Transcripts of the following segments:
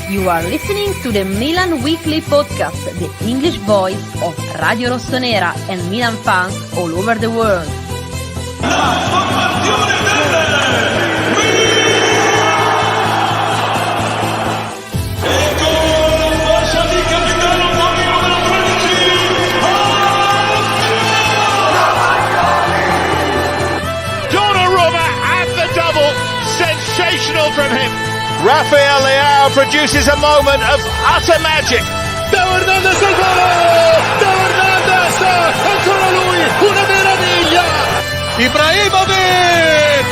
You are listening to the Milan Weekly Podcast, the English voice of Radio Rossonera and Milan fans all over the world. Donnarumma and the double, sensational from him. Rafael Leao produces a moment of utter magic. Teo Hernandez al gol! Teo Hernandez! Ancora lui! Una meraviglia! Ibrahimovic!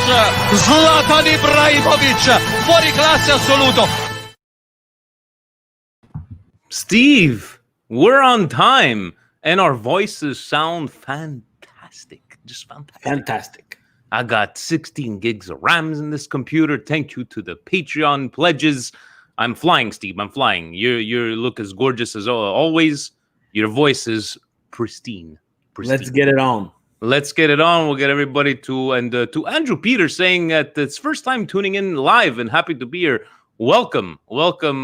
Zlatan Ibrahimovic! Fuori classe assoluto! Steve, we're on time and our voices sound fantastic. Just fantastic. Fantastic. I got 16 gigs of RAMs in this computer. Thank you to the Patreon pledges. I'm flying, Steve. I'm flying. You look as gorgeous as always. Your voice is pristine. Let's get it on. Let's get it on. We'll get everybody to Andrew Peter saying that it's first time tuning in live and happy to be here. Welcome,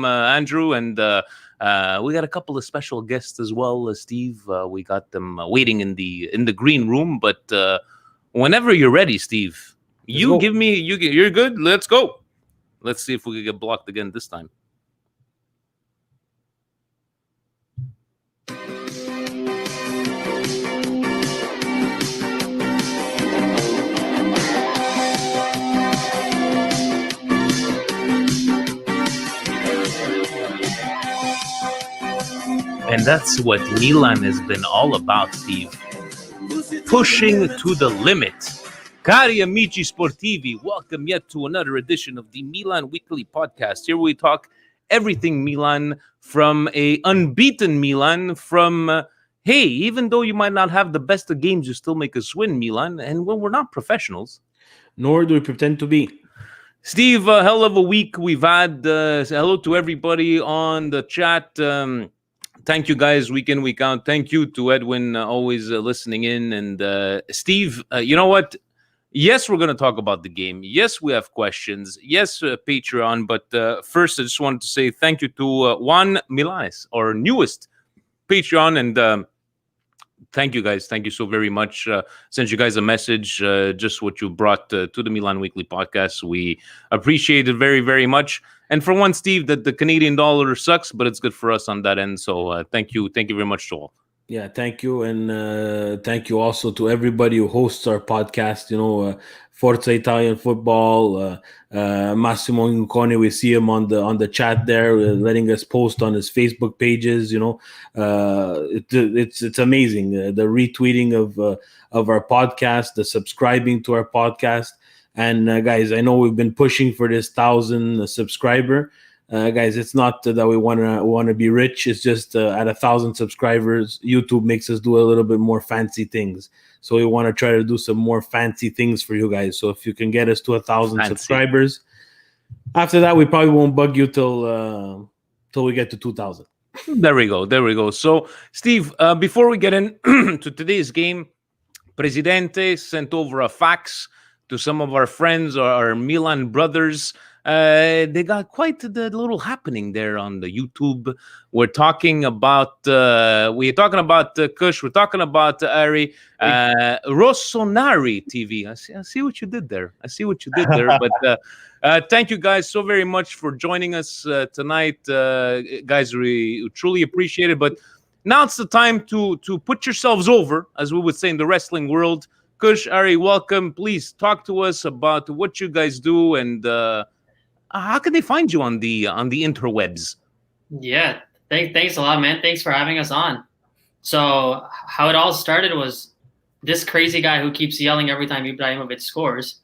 Andrew. And we got a couple of special guests as well, Steve. We got them waiting in the green room, but. Whenever you're ready, Steve, you're good. Let's go. Let's see if we can get blocked again this time. And that's what Milan has been all about, Steve. Pushing to the limit. Cari amici sportivi, welcome yet to another edition of the Milan Weekly Podcast. Here we talk everything Milan, from a unbeaten Milan, from, hey, even though you might not have the best of games, you still make us win, Milan. And when we're not professionals. Nor do we pretend to be. Steve, a hell of a week we've had. Hello to everybody on the chat. Thank you, guys, week in, week out. Thank you to Edwin, always listening in. And Steve, you know what? Yes, we're going to talk about the game. Yes, we have questions. Yes, Patreon. But first, I just wanted to say thank you to Juan Milanes, our newest Patreon. And thank you, guys. Thank you so very much. Sent you guys a message, just what you brought to the Milan Weekly Podcast. We appreciate it very, very much. And for one, Steve, that the Canadian dollar sucks, but it's good for us on that end. So thank you. Thank you very much to all. Yeah, thank you. And thank you also to everybody who hosts our podcast. Forza Italian Football, Massimo Incone, we see him on the chat there, letting us post on his Facebook pages. It's amazing. The retweeting of our podcast, the subscribing to our podcast. And guys, I know we've been pushing for this 1,000 subscriber. Guys, it's not that we want to be rich. It's just at 1,000 subscribers, YouTube makes us do a little bit more fancy things. So we want to try to do some more fancy things for you guys. So if you can get us to 1,000 subscribers, after that we probably won't bug you till we get to 2,000. There we go. So Steve, before we get in to today's game, Presidente sent over a fax to some of our friends, our Milan brothers. They got quite the little happening there on the YouTube. We're talking about Kush. We're talking about Ari Rossonari TV. I see what you did there. But thank you guys so very much for joining us tonight, guys. We truly appreciate it. But now it's the time to put yourselves over, as we would say in the wrestling world. Kush, Ari, welcome. Please talk to us about what you guys do and how can they find you on the interwebs? Yeah, thanks a lot, man. Thanks for having us on. So how it all started was this crazy guy who keeps yelling every time Ibrahimovic scores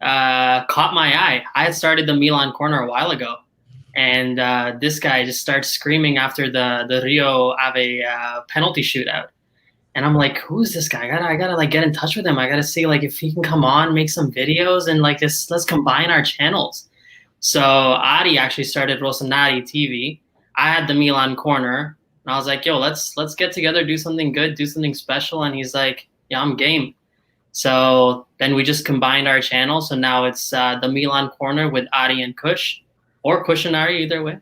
caught my eye. I had started the Milan Corner a while ago, and this guy just starts screaming after the Rio Ave penalty shootout. And I'm like, who's this guy? I gotta like get in touch with him. I gotta see like if he can come on, make some videos, and like let's combine our channels. So Ari actually started Rossonari TV. I had the Milan Corner, and I was like, yo, let's get together, do something good, do something special. And he's like, yeah, I'm game. So then we just combined our channels. So now it's the Milan Corner with Ari and Kush, or Kush and Ari, either way.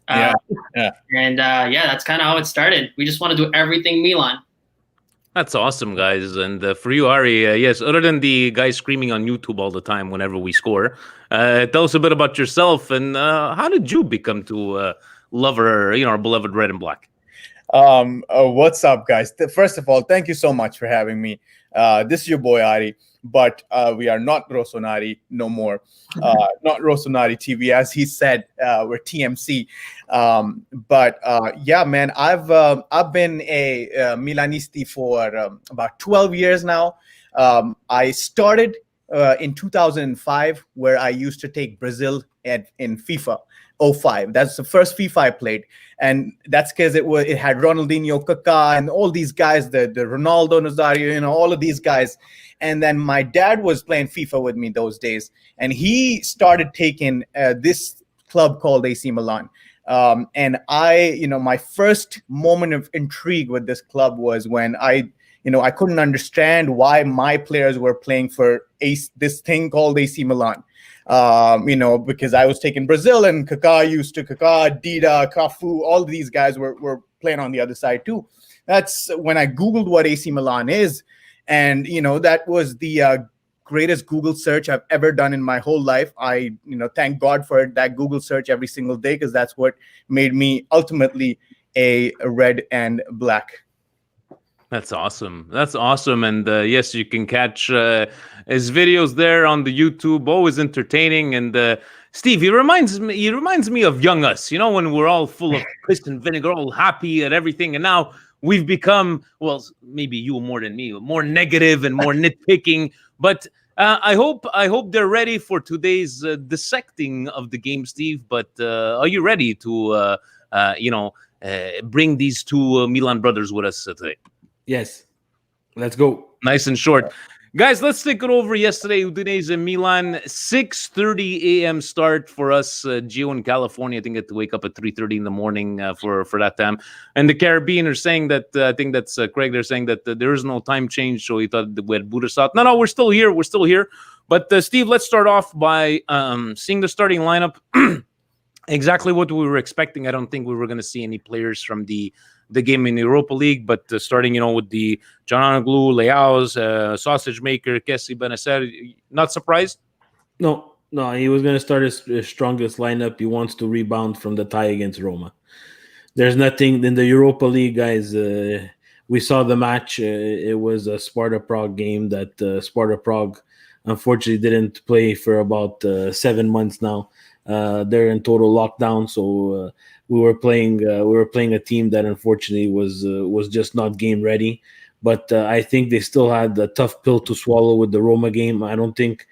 Yeah. Yeah. And that's kind of how it started. We just want to do everything Milan. That's awesome, guys. And for you, Ari, yes, other than the guy screaming on YouTube all the time whenever we score, tell us a bit about yourself and how did you become to love our beloved red and black? What's up, guys? First of all, thank you so much for having me. This is your boy Ari, but we are not Rossoneri no more. Not Rossoneri TV, as he said. We're TMC. But yeah, man, I've been a Milanisti for about 12 years now. I started in 2005, where I used to take Brazil in FIFA 05. That's the first FIFA I played, and that's because it had Ronaldinho, Kaká, and all these guys, the Ronaldo Nazario, all of these guys. And then my dad was playing FIFA with me those days, and he started taking this club called AC Milan. And my first moment of intrigue with this club was when I couldn't understand why my players were playing for this thing called AC Milan. Because I was taking Brazil, and Kaká, Dida, Cafu, all these guys were playing on the other side too. That's when I Googled what AC Milan is. And, that was the greatest Google search I've ever done in my whole life. I, thank God for that Google search every single day, because that's what made me ultimately a red and black. That's awesome. That's awesome. And yes, you can catch his videos there on the YouTube. Always entertaining. And Steve, he reminds me of young us. When we're all full of piss and vinegar, all happy at everything. And now we've become, well, maybe you more than me, more negative and more nitpicking. But I hope they're ready for today's dissecting of the game, Steve. But are you ready to bring these two Milan brothers with us today? Yes. Let's go. Nice and short. Guys, let's take it over yesterday. Udinese and Milan, 6:30 a.m. start for us. Gio in California, I think, had to wake up at 3:30 in the morning for that time. And the Caribbean are saying that, I think that's Craig, they're saying that there is no time change, so he thought that we had booted us out. No, we're still here. We're still here. But Steve, let's start off by seeing the starting lineup. Exactly what we were expecting. I don't think we were going to see any players from the game in the Europa League, but starting, with the Cananoglu, Leao's, Sausage Maker, Kessie, Benacer, not surprised? No, he was going to start his strongest lineup. He wants to rebound from the tie against Roma. There's nothing in the Europa League, guys. We saw the match. It was a Sparta Prague game that Sparta Prague unfortunately didn't play for about 7 months now. They're in total lockdown, so we were playing a team that unfortunately was just not game ready. But I think they still had a tough pill to swallow with the Roma game. I don't think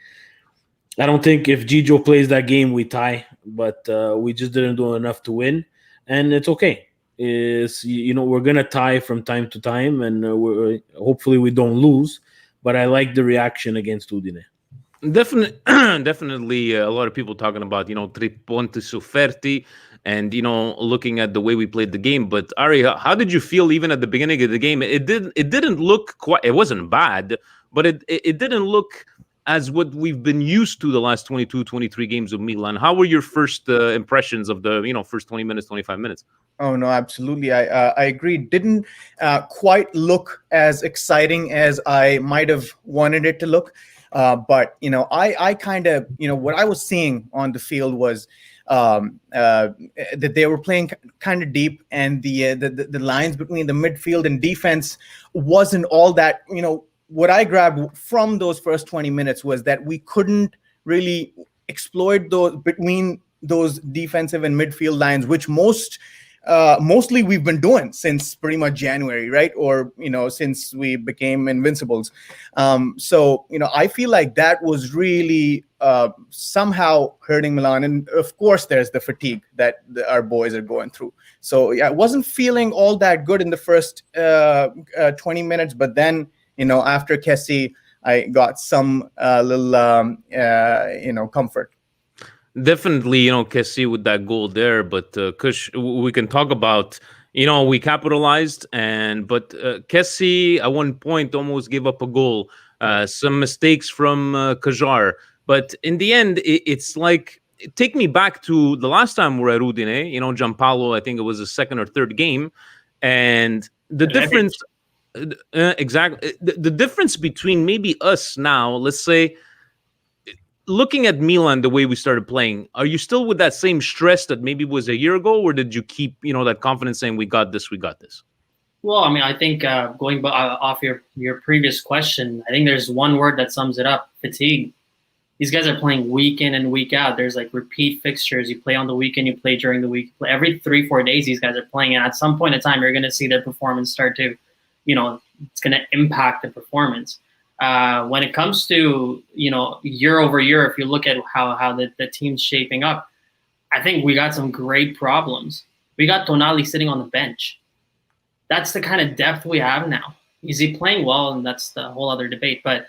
if Gigio plays that game we tie, but we just didn't do enough to win, and it's okay. We're gonna tie from time to time, and hopefully we don't lose. But I like the reaction against Udine. Definitely a lot of people talking about, tre punti sofferti and, looking at the way we played the game. But Ari, how did you feel even at the beginning of the game? It didn't look quite, it wasn't bad, but it didn't look as what we've been used to the last 22, 23 games of Milan. How were your first impressions of the, first 20 minutes, 25 minutes? Oh, no, absolutely. I agree. Didn't quite look as exciting as I might have wanted it to look. But, I kind of, what I was seeing on the field was that they were playing kind of deep, and the lines between the midfield and defense wasn't all that, what I grabbed from those first 20 minutes was that we couldn't really exploit those between those defensive and midfield lines, which mostly we've been doing since pretty much January, right? Or, since we became invincibles. So, I feel like that was really somehow hurting Milan. And of course, there's the fatigue that our boys are going through. So, yeah, I wasn't feeling all that good in the first 20 minutes. But then, after Kessie, I got some little, comfort. Definitely, Kessie with that goal there, but Kush, we can talk about, we capitalized, but Kessie at one point almost gave up a goal, some mistakes from Kajar, but in the end, it's like take me back to the last time we're at Udine. Gianpaolo, I think it was the second or third game, and the difference. Exactly, the difference between maybe us now, let's say, looking at Milan the way we started playing, are you still with that same stress that maybe was a year ago, or did you keep that confidence saying we got this? Well, I mean, I think going off your previous question, I think there's one word that sums it up: fatigue. These guys are playing week in and week out. There's like repeat fixtures. You play on the weekend, you play during the week. Every 3-4 days, these guys are playing, and at some point in time, you're going to see their performance start to, it's going to impact the performance. When it comes to year over year, if you look at how the team's shaping up, I think we got some great problems. We got Tonali sitting on the bench. That's the kind of depth we have now. Is he playing well? And that's the whole other debate. But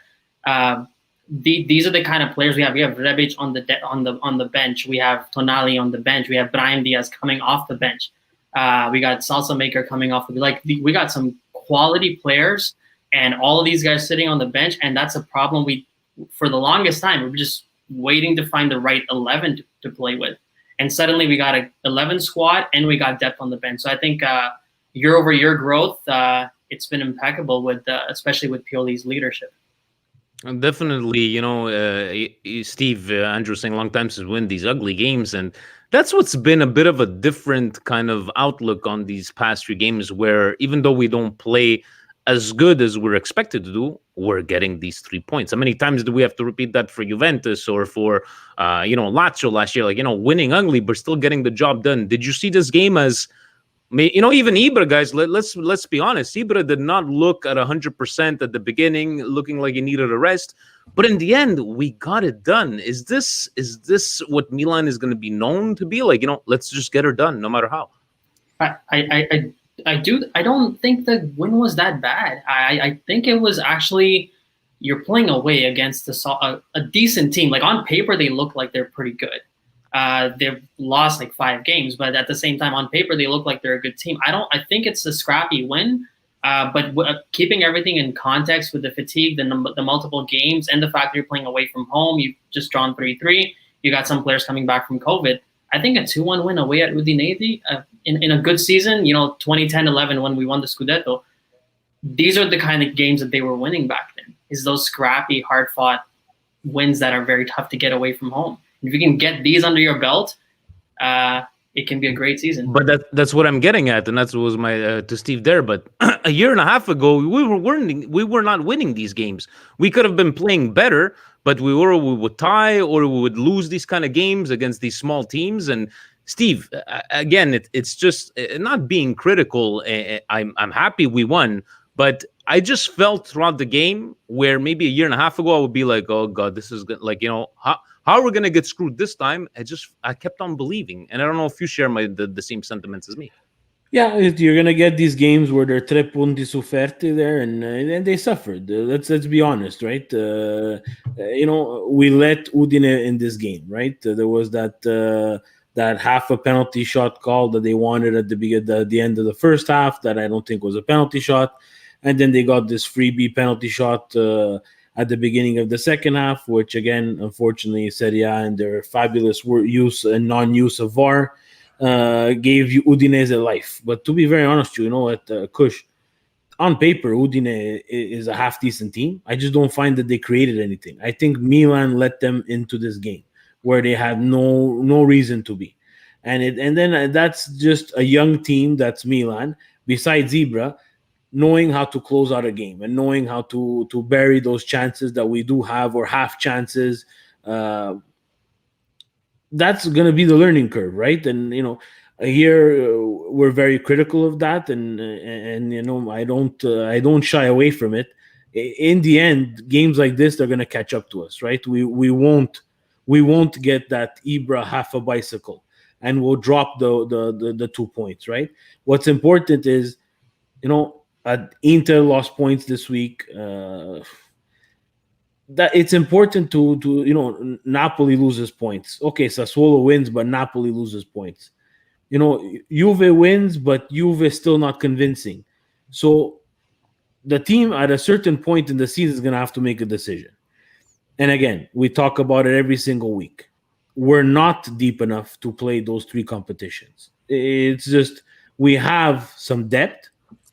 these are the kind of players we have. We have Rebic on the bench. We have Tonali on the bench. We have Brahim Diaz coming off the bench. We got Salsa Maker coming off we got some quality players, and all of these guys sitting on the bench, and that's a problem. For the longest time, we were just waiting to find the right 11 to play with, and suddenly we got a 11 squad and we got depth on the bench. So I think year over year growth, it's been impeccable with especially with Pioli's leadership. And definitely, Steve, Andrew saying long time since win these ugly games, and that's what's been a bit of a different kind of outlook on these past 3 games, where even though we don't play as good as we're expected to do, we're getting these 3 points. How many times do we have to repeat that for Juventus or for Lazio last year? Winning ugly but still getting the job done. Did you see this game as even Ibra, guys? Let's be honest. Ibra did not look at 100% at the beginning, looking like he needed a rest. But in the end, we got it done. Is this what Milan is going to be known to be? Let's just get her done, no matter how. I don't think the win was that bad. I think it was actually, you're playing away against a decent team. Like on paper, they look like they're pretty good. They've lost 5 games, but at the same time, on paper, they look like they're a good team. I think it's a scrappy win, but keeping everything in context with the fatigue, the multiple games, and the fact that you're playing away from home, you've just drawn 3-3. You got some players coming back from COVID. I think a 2-1 win away at Udinese in a good season, 2010-11 when we won the Scudetto, these are the kind of games that they were winning back then, is those scrappy, hard-fought wins that are very tough to get away from home. If you can get these under your belt, it can be a great season. But that's what I'm getting at, and that was my to Steve there. But a year and a half ago, we were not winning these games. We could have been playing better, but we would tie or we would lose these kind of games against these small teams. And Steve, again, it's just not being critical. I'm happy we won, but I just felt throughout the game where maybe a year and a half ago I would be like, oh God, this is good. How are we going to get screwed this time? I kept on believing. And I don't know if you share the same sentiments as me. Yeah, you're going to get these games where they're 3 punti su ferti there, and they suffered. Let's be honest, right? We let Udine in this game, right? There was that half a penalty shot call that they wanted at the end of the first half that I don't think was a penalty shot. And then they got this freebie penalty shot at the beginning of the second half, which again, unfortunately, Serie A and their fabulous use and non-use of VAR gave you Udinese life. But to be very honest, at Kush, on paper, Udine is a half-decent team. I just don't find that they created anything. I think Milan let them into this game where they had no reason to be. And then that's just a young team, that's Milan, besides Ibra, knowing how to close out a game and knowing how to bury those chances that we do have, or half chances. That's going to be the learning curve, right? And here we're very critical of that, and I don't shy away from it. In the end, games like this, they're going to catch up to us, right? We won't get that Ibra half a bicycle, and we'll drop the 2 points, right? What's important is, Inter lost points this week. That it's important to Napoli loses points. Okay, Sassuolo wins, but Napoli loses points. Juve wins, but Juve is still not convincing. So the team at a certain point in the season is going to have to make a decision. And again, we talk about it every single week. we're not deep enough to play those three competitions. It's just we have some depth.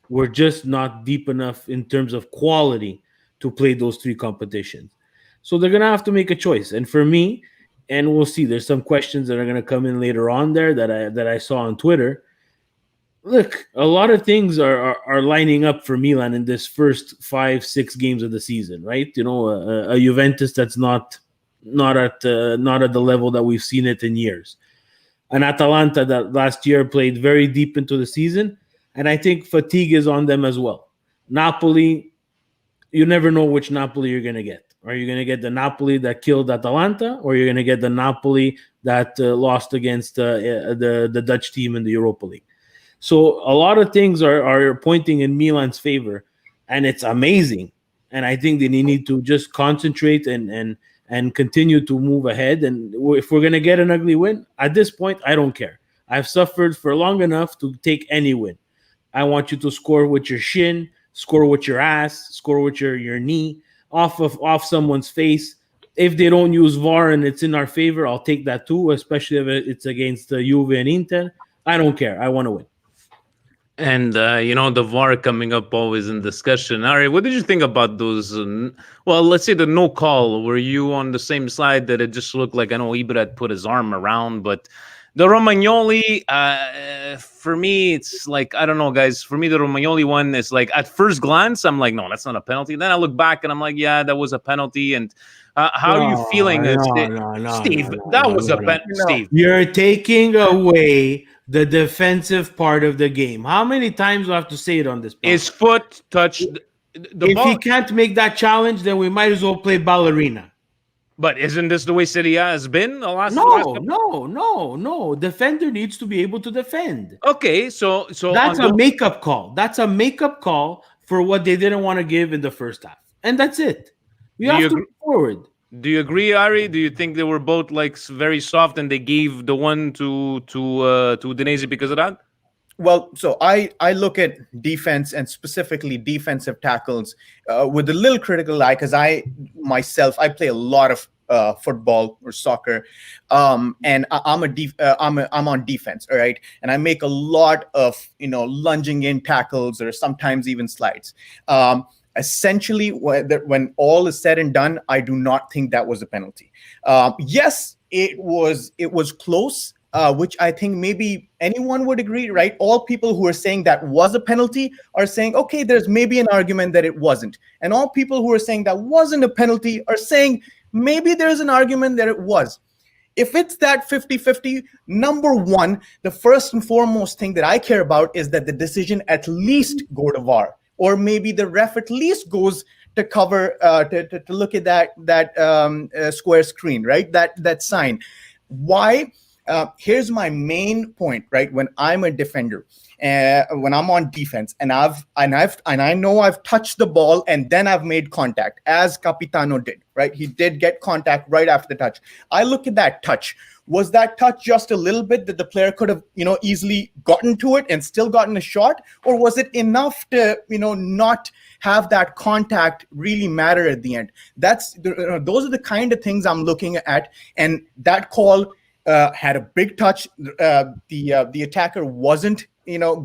We're just not deep enough in terms of quality to play those three competitions. So they're gonna have to make a choice. And for me, and we'll see, there's some questions that are gonna come in later on there that I saw on Twitter. Look, a lot of things are lining up for Milan in this first 5-6 games of the season, right? You know, a Juventus that's not at the level that we've seen it in years. An Atalanta that last year played very deep into the season, and I think fatigue is on them as well. Napoli, you never know which Napoli you're going to get. Are you going to get the Napoli that killed Atalanta, or you're going to get the Napoli that lost against the Dutch team in the Europa League? So a lot of things are pointing in Milan's favor, and it's amazing. And I think they need to just concentrate and continue to move ahead. And if we're going to get an ugly win, at this point, I don't care. I've suffered for long enough to take any win. I want you to score with your shin, score with your ass, score with your knee, off someone's face. If they don't use VAR and it's in our favor, I'll take that too, especially if it's against Juve and Inter. I don't care. I want to win. And, the VAR coming up always in discussion. All right, what did you think about those? Let's say the no call. Were you on the same side that it just looked like, I know Ibra had put his arm around, but the Romagnoli, for me, it's like, I don't know, guys. For me, the Romagnoli one is like, at first glance, I'm like, no, that's not a penalty. Then I look back and I'm like, yeah, that was a penalty. And how are you feeling? Steve, that was a penalty. Steve, you're taking away the defensive part of the game. How many times do I have to say it on this podcast? His foot touched the if ball. He can't make that challenge, then we might as well play ballerina. But isn't this the way City has been the last? No. Defender needs to be able to defend. Okay, so that's a makeup call. That's a makeup call for what they didn't want to give in the first half, and that's it. We have to move forward. Do you agree, Ari? Do you think they were both like very soft and they gave the one to Udinese because of that? Well, so I look at defense and specifically defensive tackles with a little critical eye, because I play a lot of football or soccer, and I'm on defense, all right, and I make a lot of lunging in tackles or sometimes even slides. Essentially, when all is said and done, I do not think that was a penalty. Yes, it was close, which I think maybe anyone would agree, right? All people who are saying that was a penalty are saying, okay, there's maybe an argument that it wasn't. And all people who are saying that wasn't a penalty are saying maybe there's an argument that it was. If it's that 50-50, number one, the first and foremost thing that I care about is that the decision at least go to VAR. Or maybe the ref at least goes to cover to look at that square screen, right? That sign. Why? Here's my main point, right? When I'm a defender, when I'm on defense, and I know I've touched the ball and then I've made contact, as Capitano did, right? He did get contact right after the touch. I look at that touch. Was that touch just a little bit that the player could have, easily gotten to it and still gotten a shot? Or was it enough to, not have that contact really matter at the end? Those are the kind of things I'm looking at. And that call had a big touch. The attacker wasn't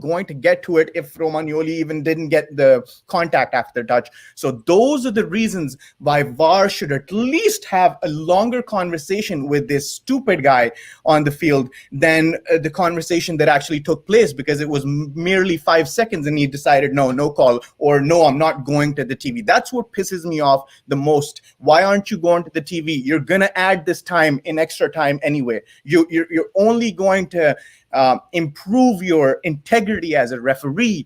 going to get to it if Romagnoli even didn't get the contact after the touch. So those are the reasons why VAR should at least have a longer conversation with this stupid guy on the field than the conversation that actually took place, because it was merely 5 seconds and he decided, no call, or no, I'm not going to the TV. That's what pisses me off the most. Why aren't you going to the TV? You're going to add this time in extra time anyway. You're only going to improve your integrity as a referee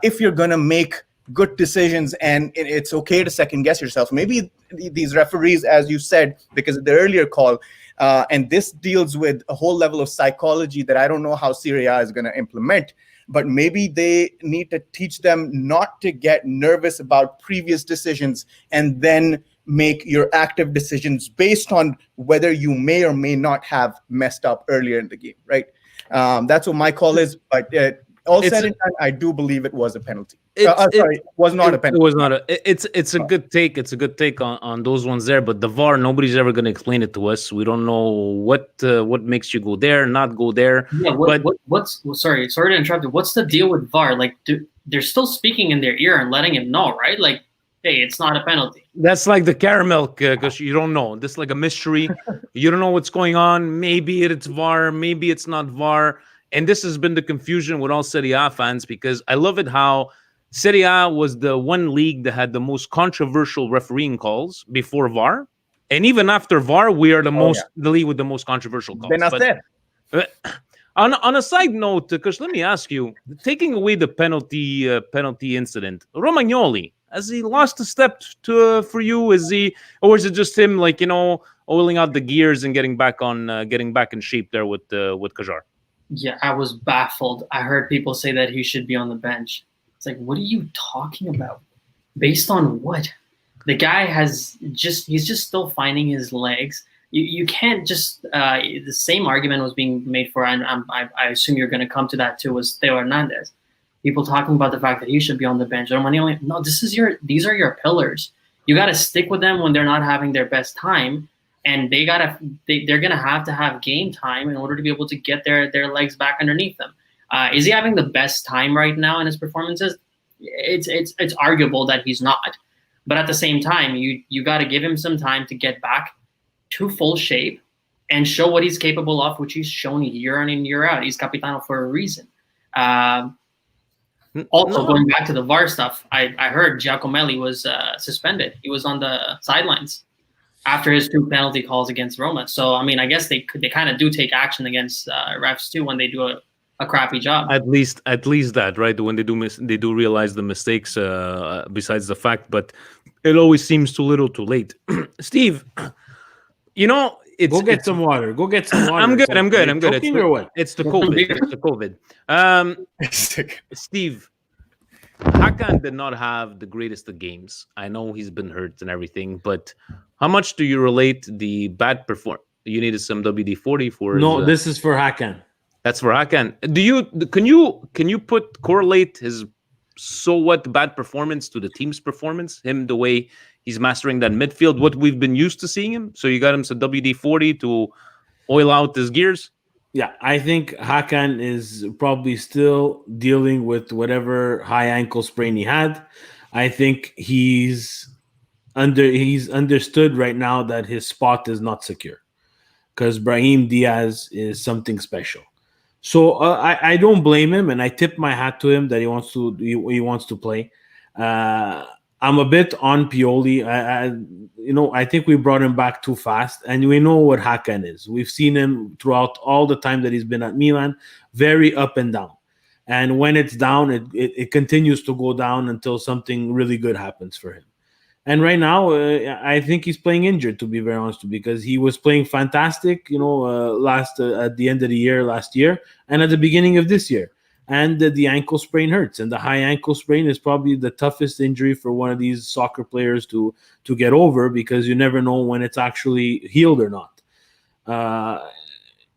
if you're going to make good decisions, and it's okay to second guess yourself. Maybe these referees, as you said, because of the earlier call, and this deals with a whole level of psychology that I don't know how Serie A is going to implement, but maybe they need to teach them not to get nervous about previous decisions and then make your active decisions based on whether you may or may not have messed up earlier in the game, right? That's what my call is. But all said and done, I do believe it was a penalty. Sorry, it was not a penalty. It was not a. It's a good take. It's a good take on those ones there. But the VAR, nobody's ever going to explain it to us. We don't know what makes you go there, not go there. Yeah. What's sorry to interrupt you. What's the deal with VAR? Like, they're still speaking in their ear and letting him know, right? Like, hey, it's not a penalty. That's like the caramel, because you don't know. This is like a mystery. You don't know what's going on. Maybe it's VAR. Maybe it's not VAR. And this has been the confusion with all Serie A fans, because I love it how Serie A was the one league that had the most controversial refereeing calls before VAR. And even after VAR, we are the league with the most controversial calls. But, on a side note, because let me ask you, taking away the penalty incident, Romagnoli, has he lost a step for you? Or is it just him, like, oiling out the gears and getting back in shape there with Kajar? Yeah, I was baffled. I heard people say that he should be on the bench. It's like, what are you talking about? Based on what? The guy he's just still finding his legs. You can't just the same argument was being made for, and I assume you're going to come to that too, was Theo Hernandez. People talking about the fact that he should be on the bench. No, these are your pillars. You got to stick with them when they're not having their best time. And they're gonna have to have game time in order to be able to get their legs back underneath them. Is he having the best time right now in his performances? It's arguable that he's not, but at the same time, you got to give him some time to get back to full shape and show what he's capable of, which he's shown year in and year out. He's Capitano for a reason. Also, going back to the VAR stuff, I heard Giacomelli was suspended. He was on the sidelines after his 2 penalty calls against Roma. So, I mean, I guess they kind of do take action against refs too when they do a crappy job. At least that, right? When they do realize the mistakes, besides the fact, but it always seems too little too late. Steve, go get some water. Go get some water. I'm good. It's the COVID. Steve, Hakan did not have the greatest of games. I know he's been hurt and everything, but how much do you relate the bad performance? You needed some WD-40 for. No, this is for Hakan. That's for Hakan. Can you correlate his so what bad performance to the team's performance? Him, the way he's mastering that midfield, what we've been used to seeing him. So you got him some WD-40 to oil out his gears. Yeah, I think Hakan is probably still dealing with whatever high ankle sprain he had. I think he's understood right now that his spot is not secure because Brahim Diaz is something special. So I don't blame him, and I tip my hat to him that he wants to play. I'm a bit on Pioli. I think we brought him back too fast, and we know what Hakan is. We've seen him throughout all the time that he's been at Milan, very up and down. And when it's down, it continues to go down until something really good happens for him. And right now, I think he's playing injured, to be very honest, because he was playing fantastic, at the end of the year last year and at the beginning of this year. And the ankle sprain hurts, and the high ankle sprain is probably the toughest injury for one of these soccer players to get over, because you never know when it's actually healed or not.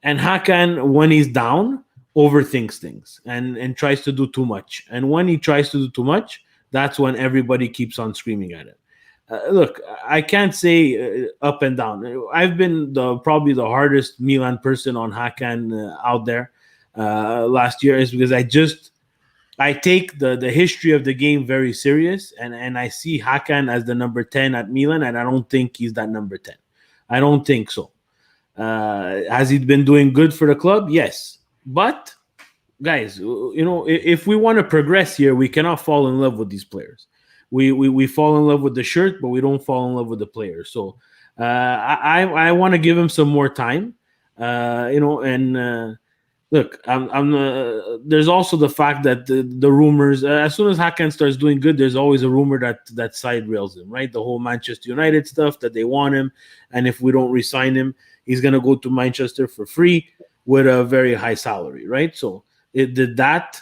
And Hakan, when he's down, overthinks things and tries to do too much. And when he tries to do too much, that's when everybody keeps on screaming at him. Look, I can't say up and down. I've been probably the hardest Milan person on Hakan out there. Last year is because I take the history of the game very serious, and I see Hakan as the number 10 at Milan, and I don't think he's that number 10. I don't think so. Has he been doing good for the club? Yes. But guys, if we want to progress here, we cannot fall in love with these players. We fall in love with the shirt, but we don't fall in love with the players. So I want to give him some more time, Look, there's also the fact that the rumors, as soon as Hakan starts doing good, there's always a rumor that side rails him, right? The whole Manchester United stuff, that they want him. And if we don't re-sign him, he's going to go to Manchester for free with a very high salary, right? So did that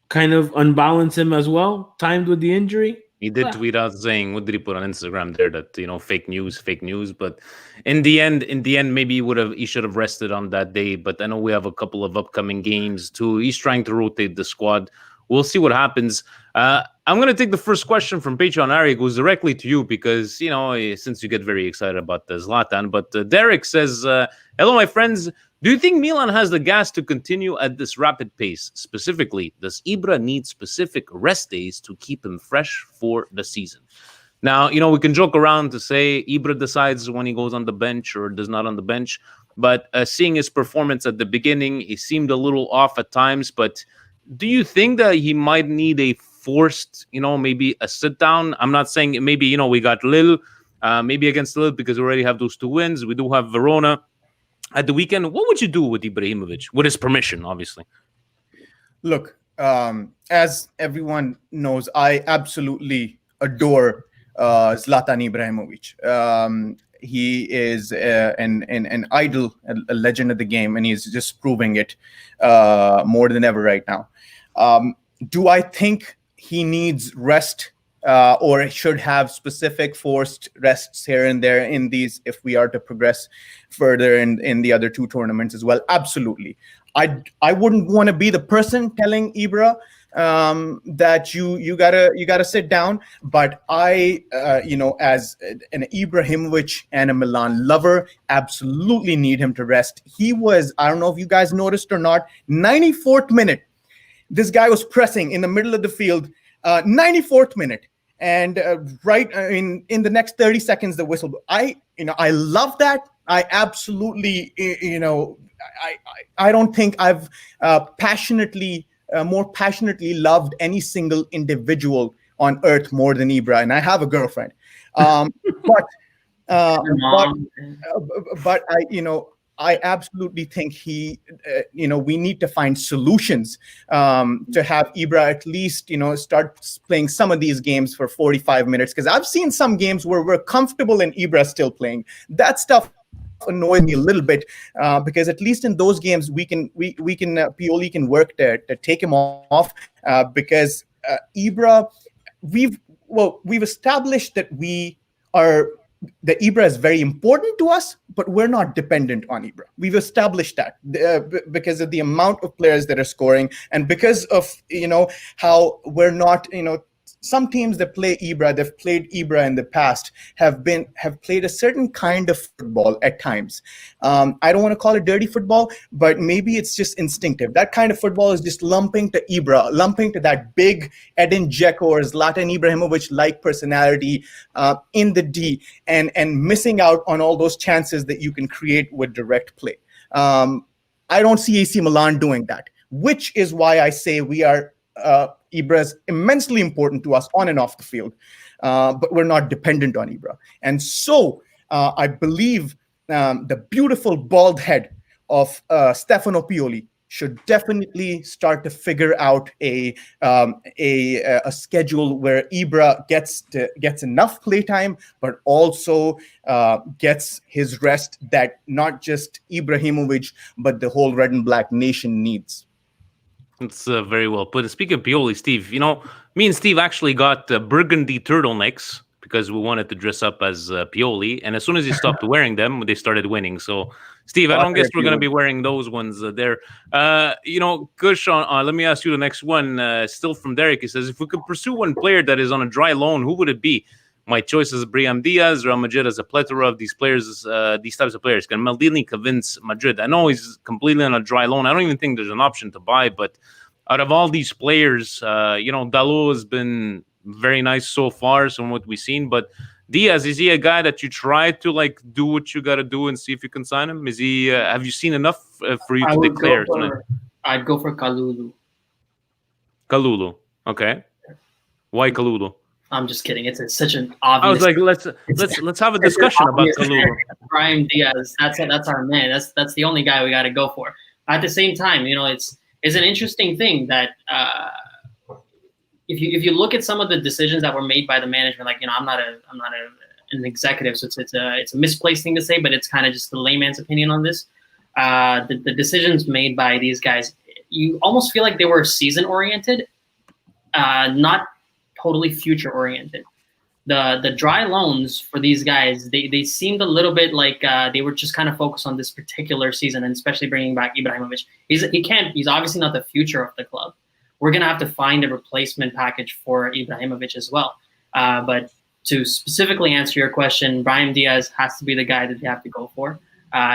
kind of unbalance him as well, timed with the injury? He did tweet out saying, what did he put on Instagram there? That, fake news. But in the end, maybe he should have rested on that day. But I know we have a couple of upcoming games too. He's trying to rotate the squad. We'll see what happens. I'm going to take the first question from Patreon. Ari, it goes directly to you because, since you get very excited about the Zlatan. But Derek says, hello, my friends. Do you think Milan has the gas to continue at this rapid pace? Specifically, does Ibra need specific rest days to keep him fresh for the season? Now, we can joke around to say Ibra decides when he goes on the bench or does not on the bench. But seeing his performance at the beginning, he seemed a little off at times. But do you think that he might need a forced, maybe a sit down? I'm not saying maybe, we got Lille, maybe against Lille because we already have those 2 wins. We do have Verona at the weekend. What would you do with Ibrahimovic? With his permission, obviously. Look, as everyone knows, I absolutely adore Zlatan Ibrahimovic. He is an idol, a legend of the game, and he's just proving it more than ever right now. Do I think he needs rest or should have specific forced rests here and there in these if we are to progress further in the other 2 tournaments as well? Absolutely. I wouldn't want to be the person telling Ibra that you gotta sit down, but I as an Ibrahimovic and a Milan lover, absolutely need him to rest. He was, I don't know if you guys noticed or not, 94th minute this guy was pressing in the middle of the field, 94th minute, and in the next 30 seconds the whistle. I love that. I absolutely I don't think I've more passionately loved any single individual on earth more than Ibra, and I have a girlfriend. But I absolutely think we need to find solutions to have Ibra at least, start playing some of these games for 45 minutes. Because I've seen some games where we're comfortable and Ibra still playing. That stuff annoys me a little bit because at least in those games Pioli can work to take him off because Ibra, we've established that Ibra is very important to us, but we're not dependent on Ibra. We've established that because of the amount of players that are scoring and because of, how we're not, some teams that play Ibra, they've played Ibra in the past, have played a certain kind of football at times. I don't want to call it dirty football, but maybe it's just instinctive. That kind of football is just lumping to Ibra, lumping to that big Edin Dzeko or Zlatan Ibrahimovic-like personality in the D, and missing out on all those chances that you can create with direct play. I don't see AC Milan doing that, which is why I say we are Ibra is immensely important to us on and off the field, but we're not dependent on Ibra. And so I believe the beautiful bald head of Stefano Pioli should definitely start to figure out a schedule where Ibra gets enough playtime, but also gets his rest that not just Ibrahimovic, but the whole Red and Black nation needs. It's very well put. Speaking of Pioli, Steve, me and Steve actually got burgundy turtlenecks because we wanted to dress up as Pioli. And as soon as he stopped wearing them, they started winning. So, Steve, I don't guess we're going to be wearing those ones there. Kush, let me ask you the next one. Still from Derek, he says, if we could pursue one player that is on a dry loan, who would it be? My choice is Brahim Diaz. Real Madrid has a plethora of these players, these types of players. Can Maldini convince Madrid? I know he's completely on a dry loan. I don't even think there's an option to buy. But out of all these players, Dalot has been very nice so far, from what we've seen. But Diaz, is he a guy that you try to do what you got to do and see if you can sign him? Is he? Have you seen enough for you to declare? I'd go for Kalulu. Kalulu, okay. Why Kalulu? I'm just kidding. It's such an obvious. I was like, let's have a discussion about Kalulu. Brahim Diaz, that's our man. That's the only guy we got to go for. At the same time, it's an interesting thing that if you look at some of the decisions that were made by the management, I'm not an executive, so it's a misplaced thing to say, but it's kind of just the layman's opinion on this. The decisions made by these guys, you almost feel like they were season oriented, not totally future oriented. The dry loans for these guys, they seemed a little bit like they were just kind of focused on this particular season, and especially bringing back Ibrahimovic. He's obviously not the future of the club. We're gonna have to find a replacement package for Ibrahimovic as well. But to specifically answer your question, Brahim Diaz has to be the guy that they have to go for.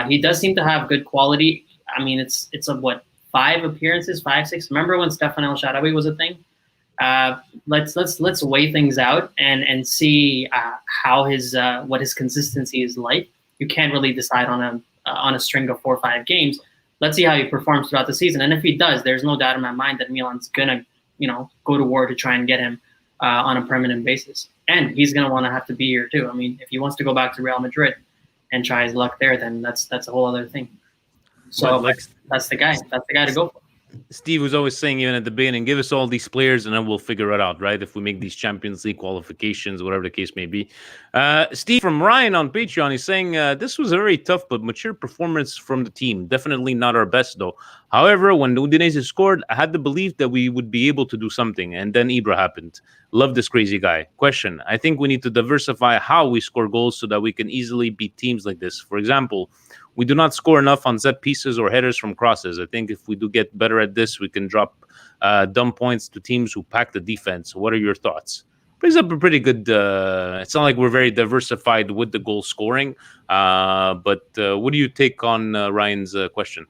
He does seem to have good quality. I mean, it's a 5 appearances, 5, 6. Remember when Stefan El Shaarawy was a thing? Let's weigh things out and see how what his consistency is like. You can't really decide on a string of 4 or 5 games. Let's see how he performs throughout the season, and if he does, there's no doubt in my mind that Milan's gonna go to war to try and get him on a permanent basis, and he's gonna want to have to be here too. I mean, if he wants to go back to Real Madrid and try his luck there, then that's a whole other thing. So that's the guy. That's the guy to go for. Steve was always saying, even at the beginning, give us all these players and then we'll figure it out, right? If we make these Champions League qualifications, whatever the case may be. Steve from Ryan on Patreon, he's saying, this was a very tough but mature performance from the team. Definitely not our best, though. However, when Udinese scored, I had the belief that we would be able to do something, and then Ibra happened. Love this crazy guy. Question, I think we need to diversify how we score goals so that we can easily beat teams like this. For example, we do not score enough on set pieces or headers from crosses. I think if we do get better at this, we can drop dumb points to teams who pack the defense. What are your thoughts? Brings up a pretty good... it's not like we're very diversified with the goal scoring. But what do you take on Ryan's question?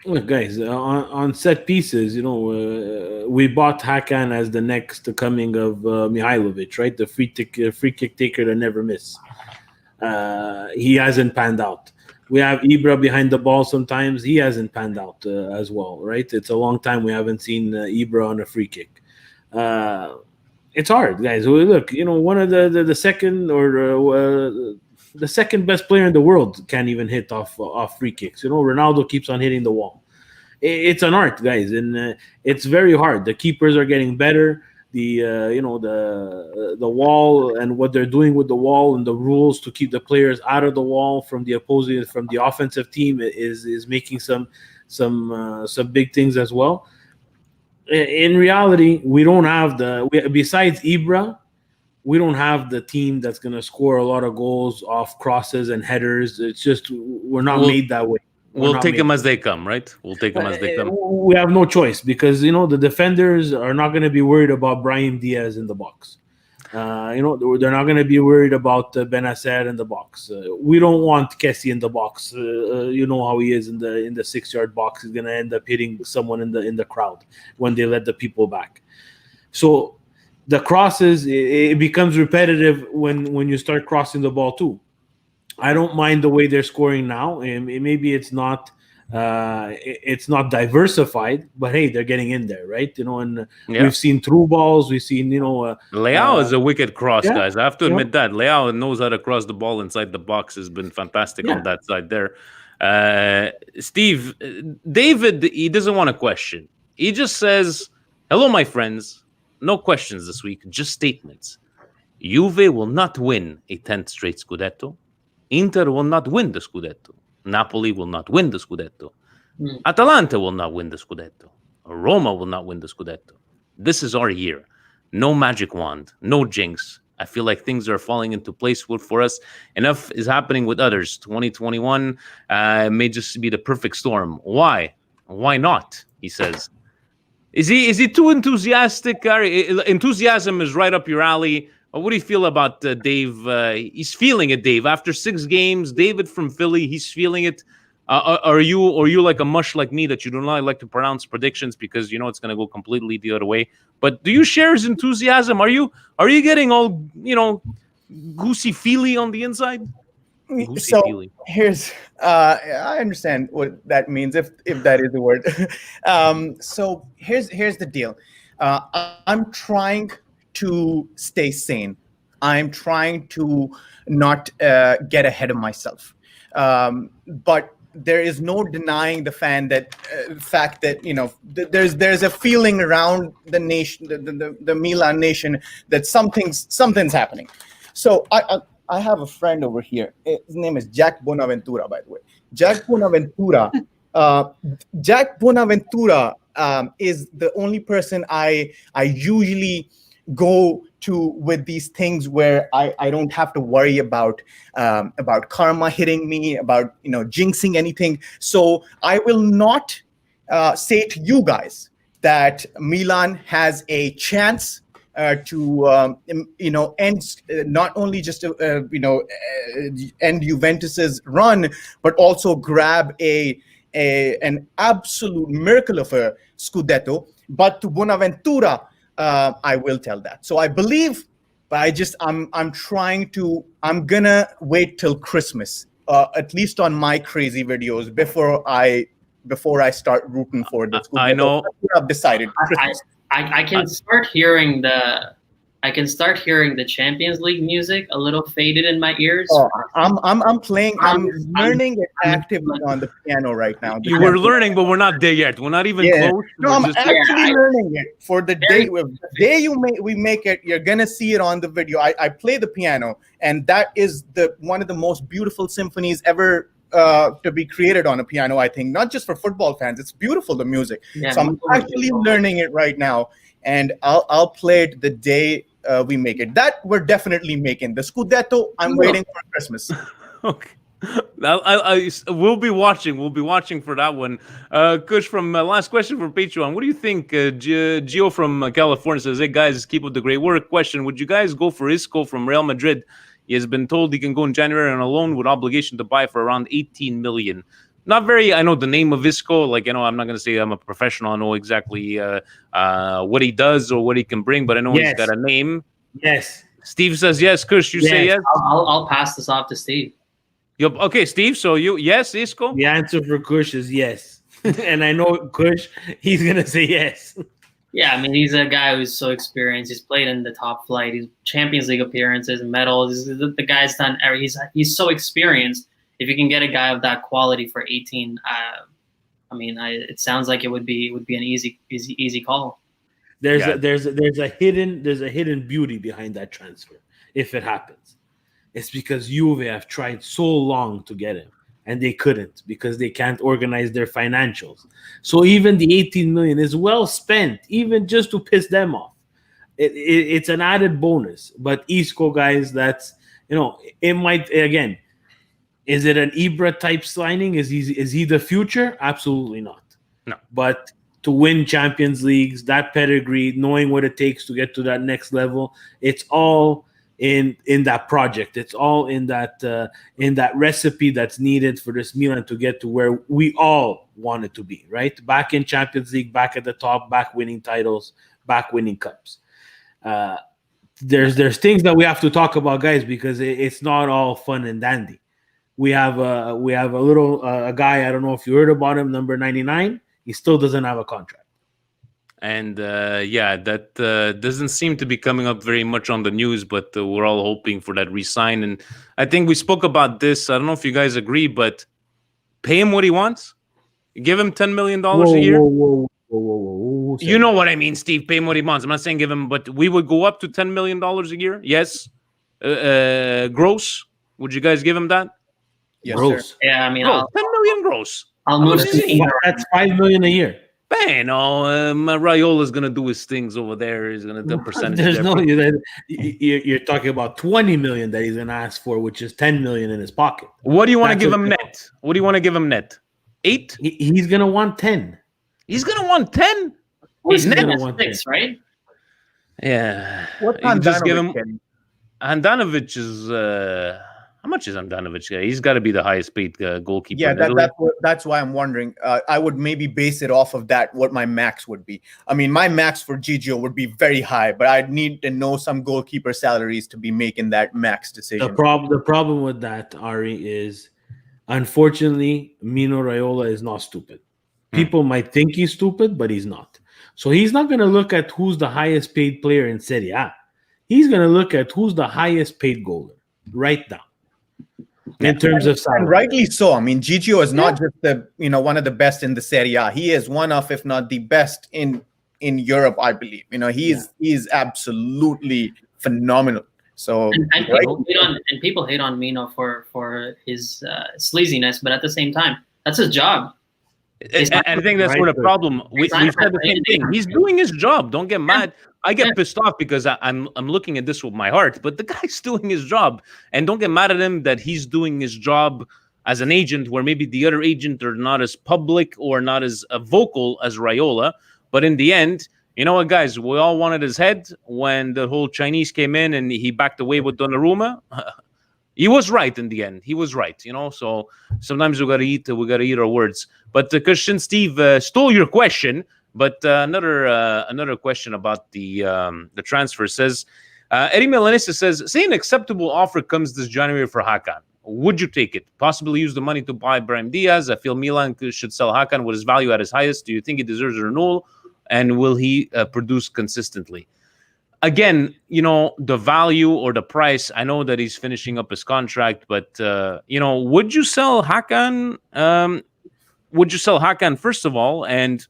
Look, guys, on set pieces, we bought Hakan as the next coming of Mihailovic, right? The free kick taker that never miss. He hasn't panned out. We have Ibra behind the ball sometimes. He hasn't panned out as well, right? It's a long time we haven't seen Ibra on a free kick. It's hard, guys. Look, one of the second or the second best player in the world can't even hit off free kicks. Ronaldo keeps on hitting the wall. It's an art, guys, and it's very hard. The keepers are getting better. The wall and what they're doing with the wall and the rules to keep the players out of the wall from the offensive team is making some big things as well. In reality, we don't have besides Ibra, we don't have the team that's going to score a lot of goals off crosses and headers. It's just we're not made that way. We'll take them as they come, right? We'll take them as they come. We have no choice because, the defenders are not going to be worried about Brahim Diaz in the box. They're not going to be worried about Benacer in the box. We don't want Kessie in the box. You know how he is in the 6-yard box. He's going to end up hitting someone in the crowd when they let the people back. So the crosses, it becomes repetitive when you start crossing the ball too. I don't mind the way they're scoring now. Maybe it's not diversified, but hey, they're getting in there, right? We've seen through balls. We've seen, Leao is a wicked cross, guys. I have to admit that Leao knows how to cross the ball inside the box. Has been fantastic on that side there. Steve, David, he doesn't want a question. He just says, "Hello, my friends. No questions this week, just statements. Juve will not win a 10th straight Scudetto. Inter will not win the Scudetto. Napoli will not win the Scudetto. Atalanta will not win the Scudetto. Roma will not win the Scudetto. This is our year. No magic wand, no jinx. I feel like things are falling into place for us. Enough is happening with others. 2021 may just be the perfect storm. Why? Why not?" He says. Is he too enthusiastic? Enthusiasm is right up your alley. What do you feel about Dave? He's feeling it, Dave. After 6 games, David from Philly, he's feeling it. Are you like a mush like me that you do not like to pronounce predictions because it's going to go completely the other way? But do you share his enthusiasm? Are you getting all goosey feely on the inside? So here's I understand what that means if that is the word. So here's the deal. I'm trying to stay sane. I'm trying to not get ahead of myself. But there is no denying the fact that there's a feeling around the nation, the Milan nation, that something's happening. So I have a friend over here. His name is Jack Bonaventura, by the way. Jack Bonaventura. Jack Bonaventura is the only person I usually go to with these things where I don't have to worry about karma hitting me, about jinxing anything. So I will not say to you guys that Milan has a chance to end not only just end Juventus's run, but also grab an absolute miracle of a Scudetto. But to Bonaventura, I will tell that. So I believe, but I'm gonna wait till Christmas, at least on my crazy videos, before I start rooting for the Scudetto. I know. I've decided. I can start hearing the Champions League music a little faded in my ears. Oh, I'm playing. I'm learning it actively on the piano right now. You were learning, but we're not there yet. We're not even close. No, I'm actually learning it for the day. We make it. You're gonna see it on the video. I play the piano, and that is one of the most beautiful symphonies ever to be created on a piano. I think not just for football fans. It's beautiful, the music. Yeah, so I'm actually learning it right now, and I'll play it the day we make it. That we're definitely making. The Scudetto, I'm waiting for Christmas. Okay. We'll be watching. We'll be watching for that one. Kush, from last question from Patreon. What do you think? Gio from California says, "Hey guys, keep up the great work." Question: would you guys go for Isco from Real Madrid? He has been told he can go in January on a loan with obligation to buy for around 18 million. Not very. I know the name of Isco. I'm not going to say I'm a professional. I know exactly what he does or what he can bring, but I know he's got a name. Yes. Steve says yes. Kush, you say yes. I'll pass this off to Steve. Okay, Steve. So yes, Isco. The answer for Kush is yes, and I know Kush. He's gonna say yes. Yeah, I mean, he's a guy who's so experienced. He's played in the top flight. He's Champions League appearances, medals. The guy's done. He's so experienced. If you can get a guy of that quality for 18, it sounds like it would be an easy call. There's a hidden beauty behind that transfer. If it happens, it's because Juve have tried so long to get him, and they couldn't because they can't organize their financials. So even the 18 million is well spent, even just to piss them off. It's an added bonus. But Isco, guys, that's it might again. Is it an Ibra type signing? Is he the future? Absolutely not. No. But to win Champions Leagues, that pedigree, knowing what it takes to get to that next level, it's all in that project. It's all in that recipe that's needed for this Milan to get to where we all want it to be, right? Back in Champions League, back at the top, back winning titles, back winning cups. There's things that we have to talk about, guys, because it's not all fun and dandy. We have a little guy, I don't know if you heard about him, number 99. He still doesn't have a contract. And that doesn't seem to be coming up very much on the news, but we're all hoping for that re-sign. And I think we spoke about this. I don't know if you guys agree, but pay him what he wants. Give him $10 million a year. Whoa. You know what I mean, Steve. Pay him what he wants. I'm not saying give him, but we would go up to $10 million a year. Yes. Gross. Would you guys give him that? Yes, gross. Sir. Yeah, I mean, 10 million gross. I'll move that's $5 million a year. Raiola's gonna do his things over there. He's gonna do percentage. You're talking about 20 million that he's gonna ask for, which is 10 million in his pocket. What do you want to give him net? What do you want to give him net? 8? He's gonna want 10. He's gonna want 10. He's net 6, right? Yeah. What you just give him. Handanovic is. How much is Handanovic? He's got to be the highest paid goalkeeper. Yeah, that's why I'm wondering. I would maybe base it off of that, what my max would be. I mean, my max for Gigio would be very high, but I'd need to know some goalkeeper salaries to be making that max decision. The problem with that, Ari, is unfortunately, Mino Raiola is not stupid. People might think he's stupid, but he's not. So he's not going to look at who's the highest paid player in Serie A. He's going to look at who's the highest paid goaler right now. In terms of salary. And rightly so. I mean, Gigio is not just one of the best in the Serie A. He is one of, if not the best in Europe, I believe. He's absolutely phenomenal. So people hate on Mino for his sleaziness, but at the same time, that's his job. And I think that's where the problem. We've said the same thing. He's doing his job. Don't get mad. I get pissed off because I'm looking at this with my heart. But the guy's doing his job, and don't get mad at him that he's doing his job as an agent, where maybe the other agent are not as public or not as vocal as Raiola. But in the end, you know what, guys? We all wanted his head when the whole Chinese came in and he backed away with Donnarumma. He was right in the end. He was right, you know. So sometimes we gotta eat our words. But Christian Steve stole your question. But another question about the transfer says, Eddie Milanista says, say an acceptable offer comes this January for Hakan. Would you take it? Possibly use the money to buy Brahim Diaz. I feel Milan should sell Hakan with his value at his highest. Do you think he deserves a renewal? And will he produce consistently? Again, you know, the value or the price, I know that he's finishing up his contract, but, you know, would you sell Hakan? Would you sell Hakan, first of all? And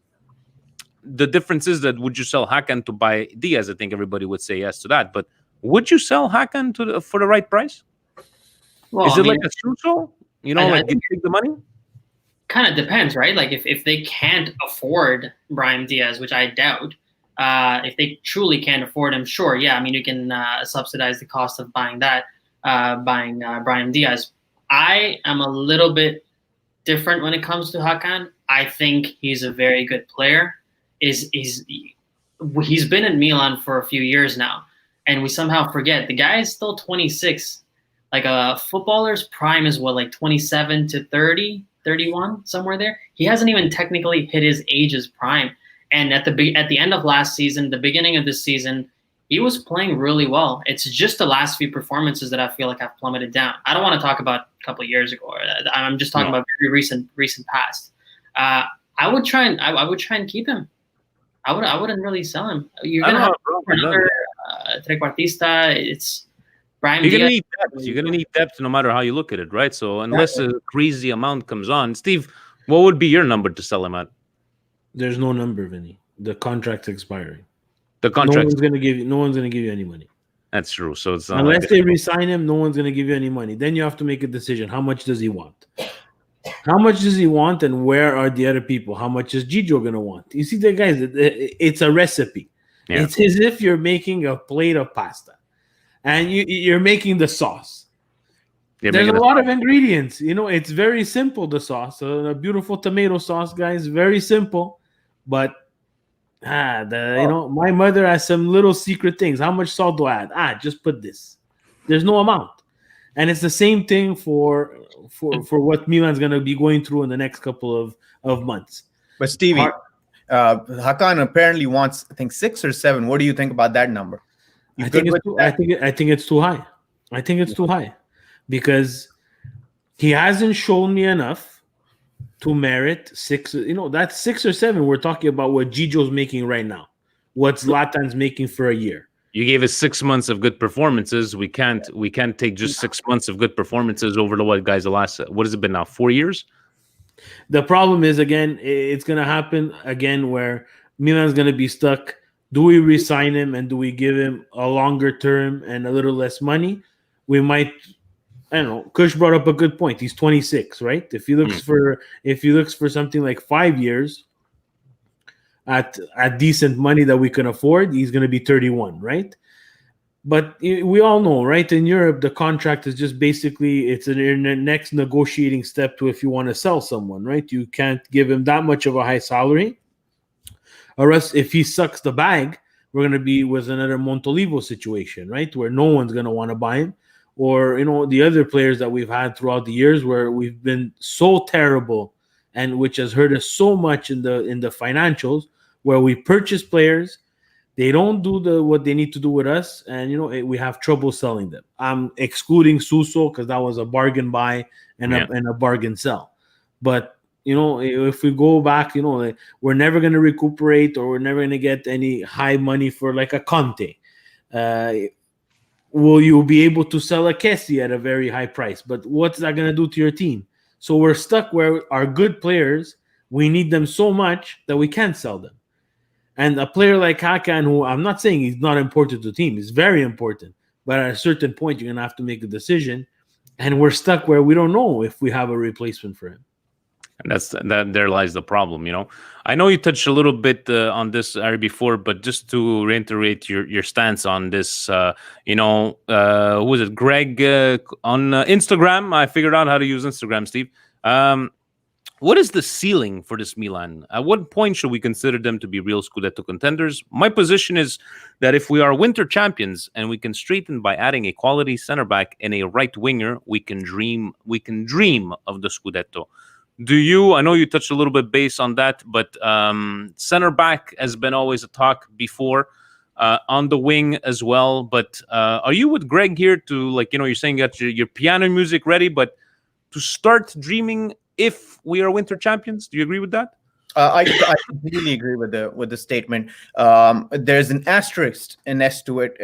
the difference is that would you sell Hakan to buy Diaz? I think everybody would say yes to that. But would you sell Hakan for the right price? Well, is it like a Suso? You know, like you take the money? Kind of depends, right? Like if they can't afford Brahim Diaz, which I doubt, if they truly can't afford him, sure, yeah. I mean, you can subsidize the cost of buying Brahim Diaz. I am a little bit different when it comes to Hakan. I think he's a very good player. He's been in Milan for a few years now, and we somehow forget the guy is still 26. Like a footballer's prime is what, like 27 to 30, 31, somewhere there. He hasn't even technically hit his age's prime. And at the end of last season, the beginning of this season, he was playing really well. It's just the last few performances that I feel like have plummeted down. I don't want to talk about a couple of years ago. I'm just talking about very recent past. I would try and keep him. I wouldn't really sell him. You're gonna have another trequartista. It's Brahim Diaz. You're gonna need depth no matter how you look at it, right? So unless a crazy amount comes on, Steve, what would be your number to sell him at? There's no number, Vinny. The contract's expiring. The contract. No one's gonna give you any money. That's true. So it's not unless they resign him, no one's gonna give you any money. Then you have to make a decision. How much does he want? How much does he want, and where are the other people? How much is Gigio gonna want? You see, the guys, it's a recipe. Yeah. It's as if you're making a plate of pasta, and you're making the sauce. There's a lot of ingredients. You know, it's very simple. The sauce, a beautiful tomato sauce, guys, very simple. But you know, my mother has some little secret things. How much salt do I add? Just put this. There's no amount, and it's the same thing for what Milan's going to be going through in the next couple of months. But Stevie, Hakan apparently wants, I think, 6 or 7. What do you think about that number? I think it's too high. I think it's too high because he hasn't shown me enough to merit 6. You know, that's 6 or 7. We're talking about what Gigio's making right now, what Zlatan's making for a year. You gave us 6 months of good performances. We can't take just 6 months of good performances over the the last, what has it been now, 4 years? The problem is, again, it's going to happen again where Milan's going to be stuck. Do we re-sign him and do we give him a longer term and a little less money? We might. I don't know. Kush brought up a good point. He's 26, right? If he looks for something like 5 years at decent money that we can afford, he's going to be 31, right? But we all know, right? In Europe, the contract is just basically it's the next negotiating step to if you want to sell someone, right? You can't give him that much of a high salary, or else if he sucks the bag, we're going to be with another Montolivo situation, right? Where no one's going to want to buy him. Or, you know, the other players that we've had throughout the years where we've been so terrible and which has hurt us so much in the financials, where we purchase players, they don't do what they need to do with us, and, you know, we have trouble selling them. I'm excluding Suso because that was a bargain buy and a bargain sell. But, you know, if we go back, you know, we're never going to recuperate, or we're never going to get any high money for like a Conte. Will you be able to sell a Kessie at a very high price? But what's that going to do to your team? So we're stuck where our good players, we need them so much that we can't sell them. And a player like Hakan, who I'm not saying he's not important to the team, he's very important. But at a certain point, you're going to have to make a decision. And we're stuck where we don't know if we have a replacement for him. And there lies the problem. I know you touched a little bit on this Ari before, but just to reiterate your stance on this, who was it, Greg, on Instagram? I figured out how to use Instagram, Steve. What is the ceiling for this Milan? At what point should we consider them to be real Scudetto contenders? My position is that if we are winter champions and we can straighten by adding a quality center back and a right winger, we can dream of the Scudetto. Do you? I know you touched a little bit base on that, but center back has been always a talk before, on the wing as well. But are you with Greg here to, you're saying you got your piano music ready, but to start dreaming if we are winter champions? Do you agree with that? I completely agree with the statement. There's an asterisk next to it.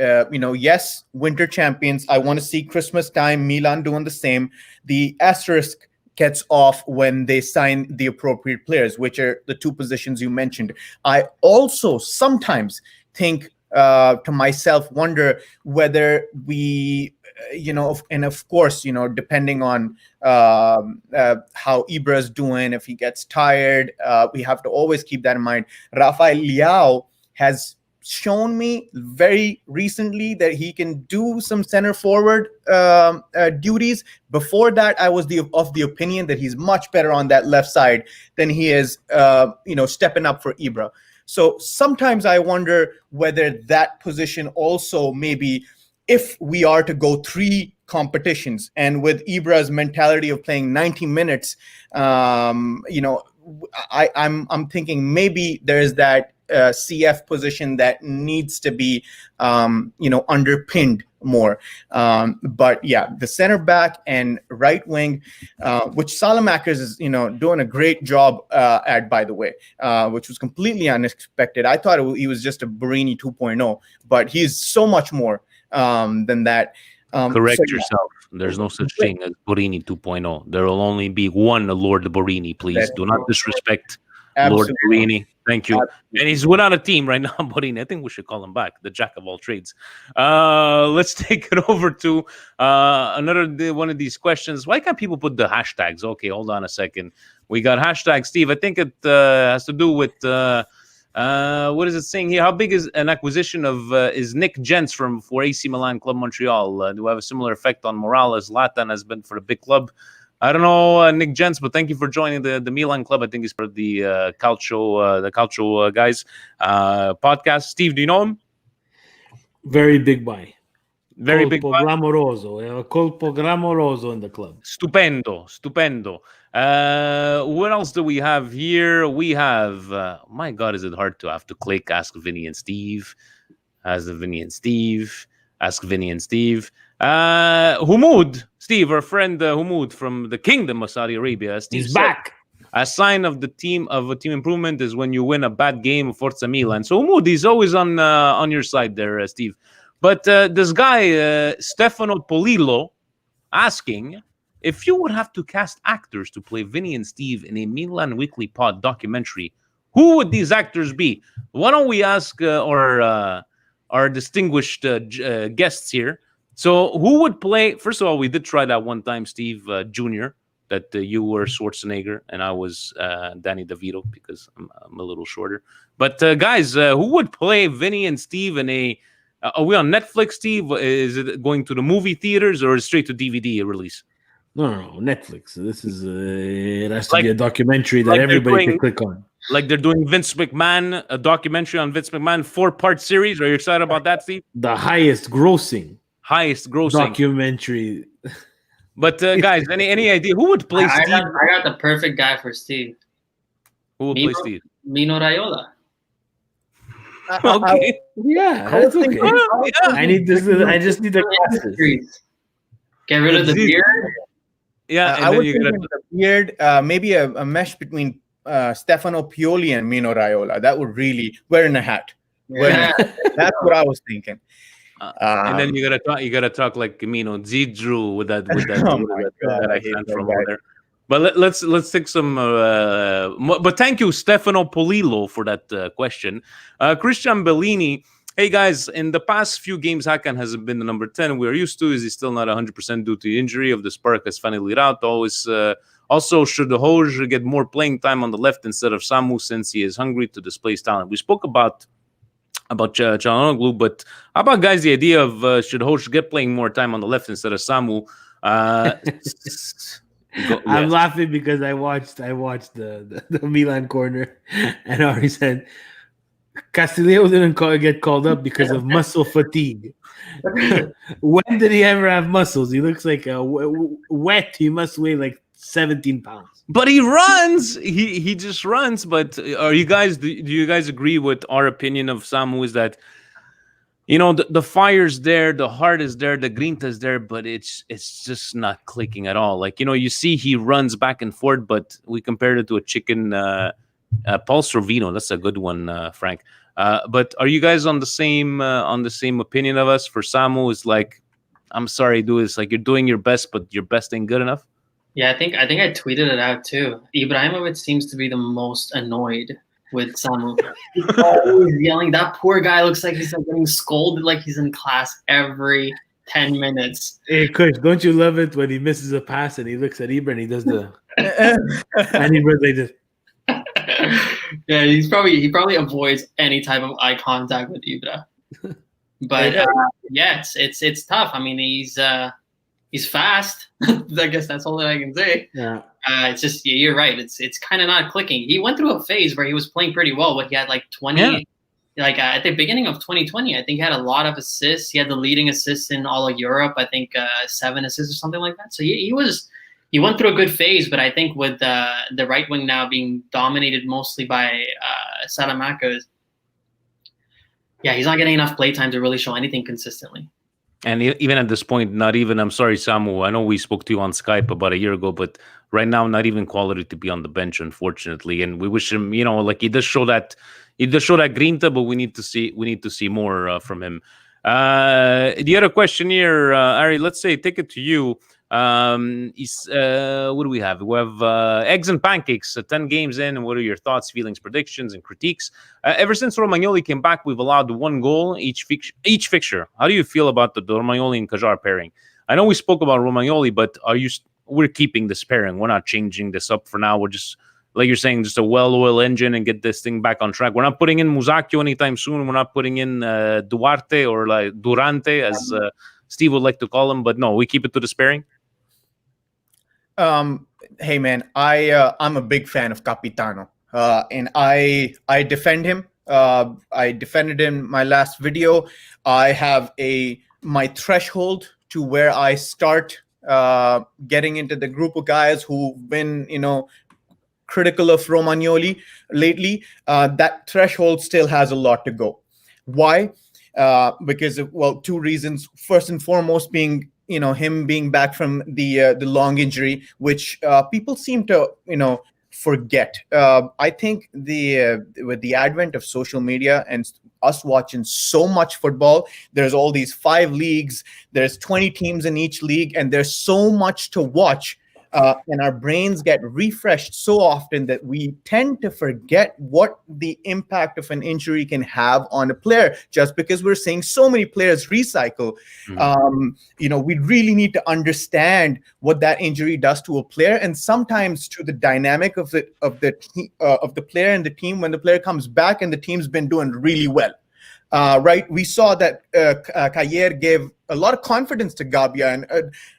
Yes, winter champions. I want to see Christmas time Milan doing the same. The asterisk gets off when they sign the appropriate players, which are the two positions you mentioned. I also sometimes think to myself, wonder whether we, and of course, depending on how Ibra is doing, if he gets tired, we have to always keep that in mind. Rafael Leao has shown me very recently that he can do some center forward duties. Before that, I was of the opinion that he's much better on that left side than he is, stepping up for Ibra. So sometimes I wonder whether that position also, maybe if we are to go 3 competitions, and with Ibra's mentality of playing 90 minutes, I'm thinking maybe there's that CF position that needs to be, underpinned more. But yeah, the center back and right wing, which Salamakers is, doing a great job at, by the way, which was completely unexpected. I thought he was just a Borini 2.0, but he's so much more than that. Correct yourself. There's no such thing as Borini 2.0. There will only be one Lord Borini, please. Do not disrespect Lord Borini. Thank you. Absolutely. And he's without a team right now, Borini. I think we should call him back, the jack of all trades. Let's take it over to another one of these questions. Why can't people put the hashtags? Okay, hold on a second. We got hashtag Steve. I think it has to do with what is it saying here? How big is an acquisition of is Nick Gents for AC Milan Club Montreal? Do we have a similar effect on morale as Zlatan has been for the big club? I don't know, Nick Gents, but thank you for joining the Milan Club. I think he's part of the Calcio guys podcast. Steve, do you know him? Very big buy. Very big buy. Colpo Glamoroso in the club. Stupendo. What else do we have here? We have, my God, is it hard to have to click Ask Vinny and Steve? Ask Vinny and Steve. Humud, Steve, our friend Humud from the Kingdom of Saudi Arabia. Steve He's back. A sign of a team improvement is when you win a bad game of Forza Milan. So Humud, he's always on your side there, Steve. But this guy, Stefano Polillo, asking if you would have to cast actors to play Vinny and Steve in a Milan Weekly Pod documentary, who would these actors be? Why don't we ask our distinguished guests here? So who would play? First of all, we did try that one time, Steve Jr., that you were Schwarzenegger and I was Danny DeVito because I'm a little shorter. But guys, who would play Vinny and Steve in a... are we on Netflix, Steve? Is it going to the movie theaters or straight to DVD release? No, Netflix. This is it has to be a documentary that everybody can click on. Like they're doing Vince McMahon, a documentary on Vince McMahon, 4-part series. Are you excited about that, Steve? The highest grossing documentary. But guys, any idea who would play Steve? I got the perfect guy for Steve. Who would play Steve? Mino Raiola. Okay. Yeah, that's okay. Yeah. I just need the glasses. Get rid of the beard. Yeah, I would think with the beard, maybe a mesh between Stefano Pioli and Mino Raiola. That would really wearing a hat. Yeah. That's what I was thinking. And then you gotta talk like Mino Zidru with that that accent from over there. But let's take some. But thank you, Stefano Polillo, for that question. Christian Bellini Hey guys, in the past few games, Hakan hasn't been the number 10 we're used to. Is he still not 100% due to the injury of the spark has finally out? Also, should the Hoj get more playing time on the left instead of Samu since he is hungry to display his talent? We spoke about Çalhanoğlu, but how about, guys, the idea of should Hoj get playing more time on the left instead of Samu? I'm laughing because I watched the Milan Corner, and Ari said Castillejo didn't get called up because of muscle fatigue. When did he ever have muscles? He looks like wet. He must weigh like 17 pounds. But he runs. He just runs. But are you guys? Do you guys agree with our opinion of Samu? Is that, you know, the fire's there, the heart is there, the grinta is there, but it's just not clicking at all. Like, you know, you see he runs back and forth, but we compared it to a chicken. Paul Sorvino, that's a good one, Frank. But are you guys on the same opinion of us? For Samu, is like, I'm sorry, dude, it's like you're doing your best, but your best ain't good enough. Yeah, I think I tweeted it out too. Ibrahimovic seems to be the most annoyed with Samu. He's always yelling. That poor guy looks like he's like getting scolded like he's in class every 10 minutes. Hey, Kush, don't you love it when he misses a pass and he looks at Ibra and he does the and Ibra like this. Yeah, he probably avoids any type of eye contact with Ibra. But yeah, it's tough. I mean, he's fast. I guess that's all that I can say. Yeah. It's just, you're right. It's kind of not clicking. He went through a phase where he was playing pretty well, but he had like 20. Yeah. Like at the beginning of 2020, I think he had a lot of assists. He had the leading assist in all of Europe. I think 7 assists or something like that. So he went through a good phase, but I think with the right wing now being dominated mostly by Salamanca, yeah, he's not getting enough play time to really show anything consistently. And even at this point, not even, I'm sorry, Samu, I know we spoke to you on Skype about a year ago, but right now, not even quality to be on the bench, unfortunately. And we wish him, you know, like he does show that grinta, but we need to see more from him. The other question here, Ari, let's say, take it to you. What do we have? We have eggs and pancakes, 10 games in. What are your thoughts, feelings, predictions, and critiques? Ever since Romagnoli came back, we've allowed 1 goal each fixture. How do you feel about the Romagnoli and Kajar pairing? I know we spoke about Romagnoli, but we're keeping this pairing. We're not changing this up for now. We're just, like you're saying, just a well-oiled engine and get this thing back on track. We're not putting in Musacchio anytime soon. We're not putting in Duarte or like Durante, as Steve would like to call him. But no, we keep it to the pairing. Hey man, I'm a big fan of Capitano, and I defend him. I defended him my last video. I have my threshold to where I start getting into the group of guys who've been, you know, critical of Romagnoli lately. That threshold still has a lot to go. Why? Because of, well, 2 reasons. First and foremost being, you know, him being back from the long injury, which people seem to, you know, forget. I think with the advent of social media and us watching so much football, there's all these 5 leagues, there's 20 teams in each league, and there's so much to watch. And our brains get refreshed so often that we tend to forget what the impact of an injury can have on a player, just because we're seeing so many players recycle. You know, we really need to understand what that injury does to a player, and sometimes to the dynamic of the player and the team when the player comes back and the team's been doing really well. Right, we saw that Kayer gave a lot of confidence to Gabia, and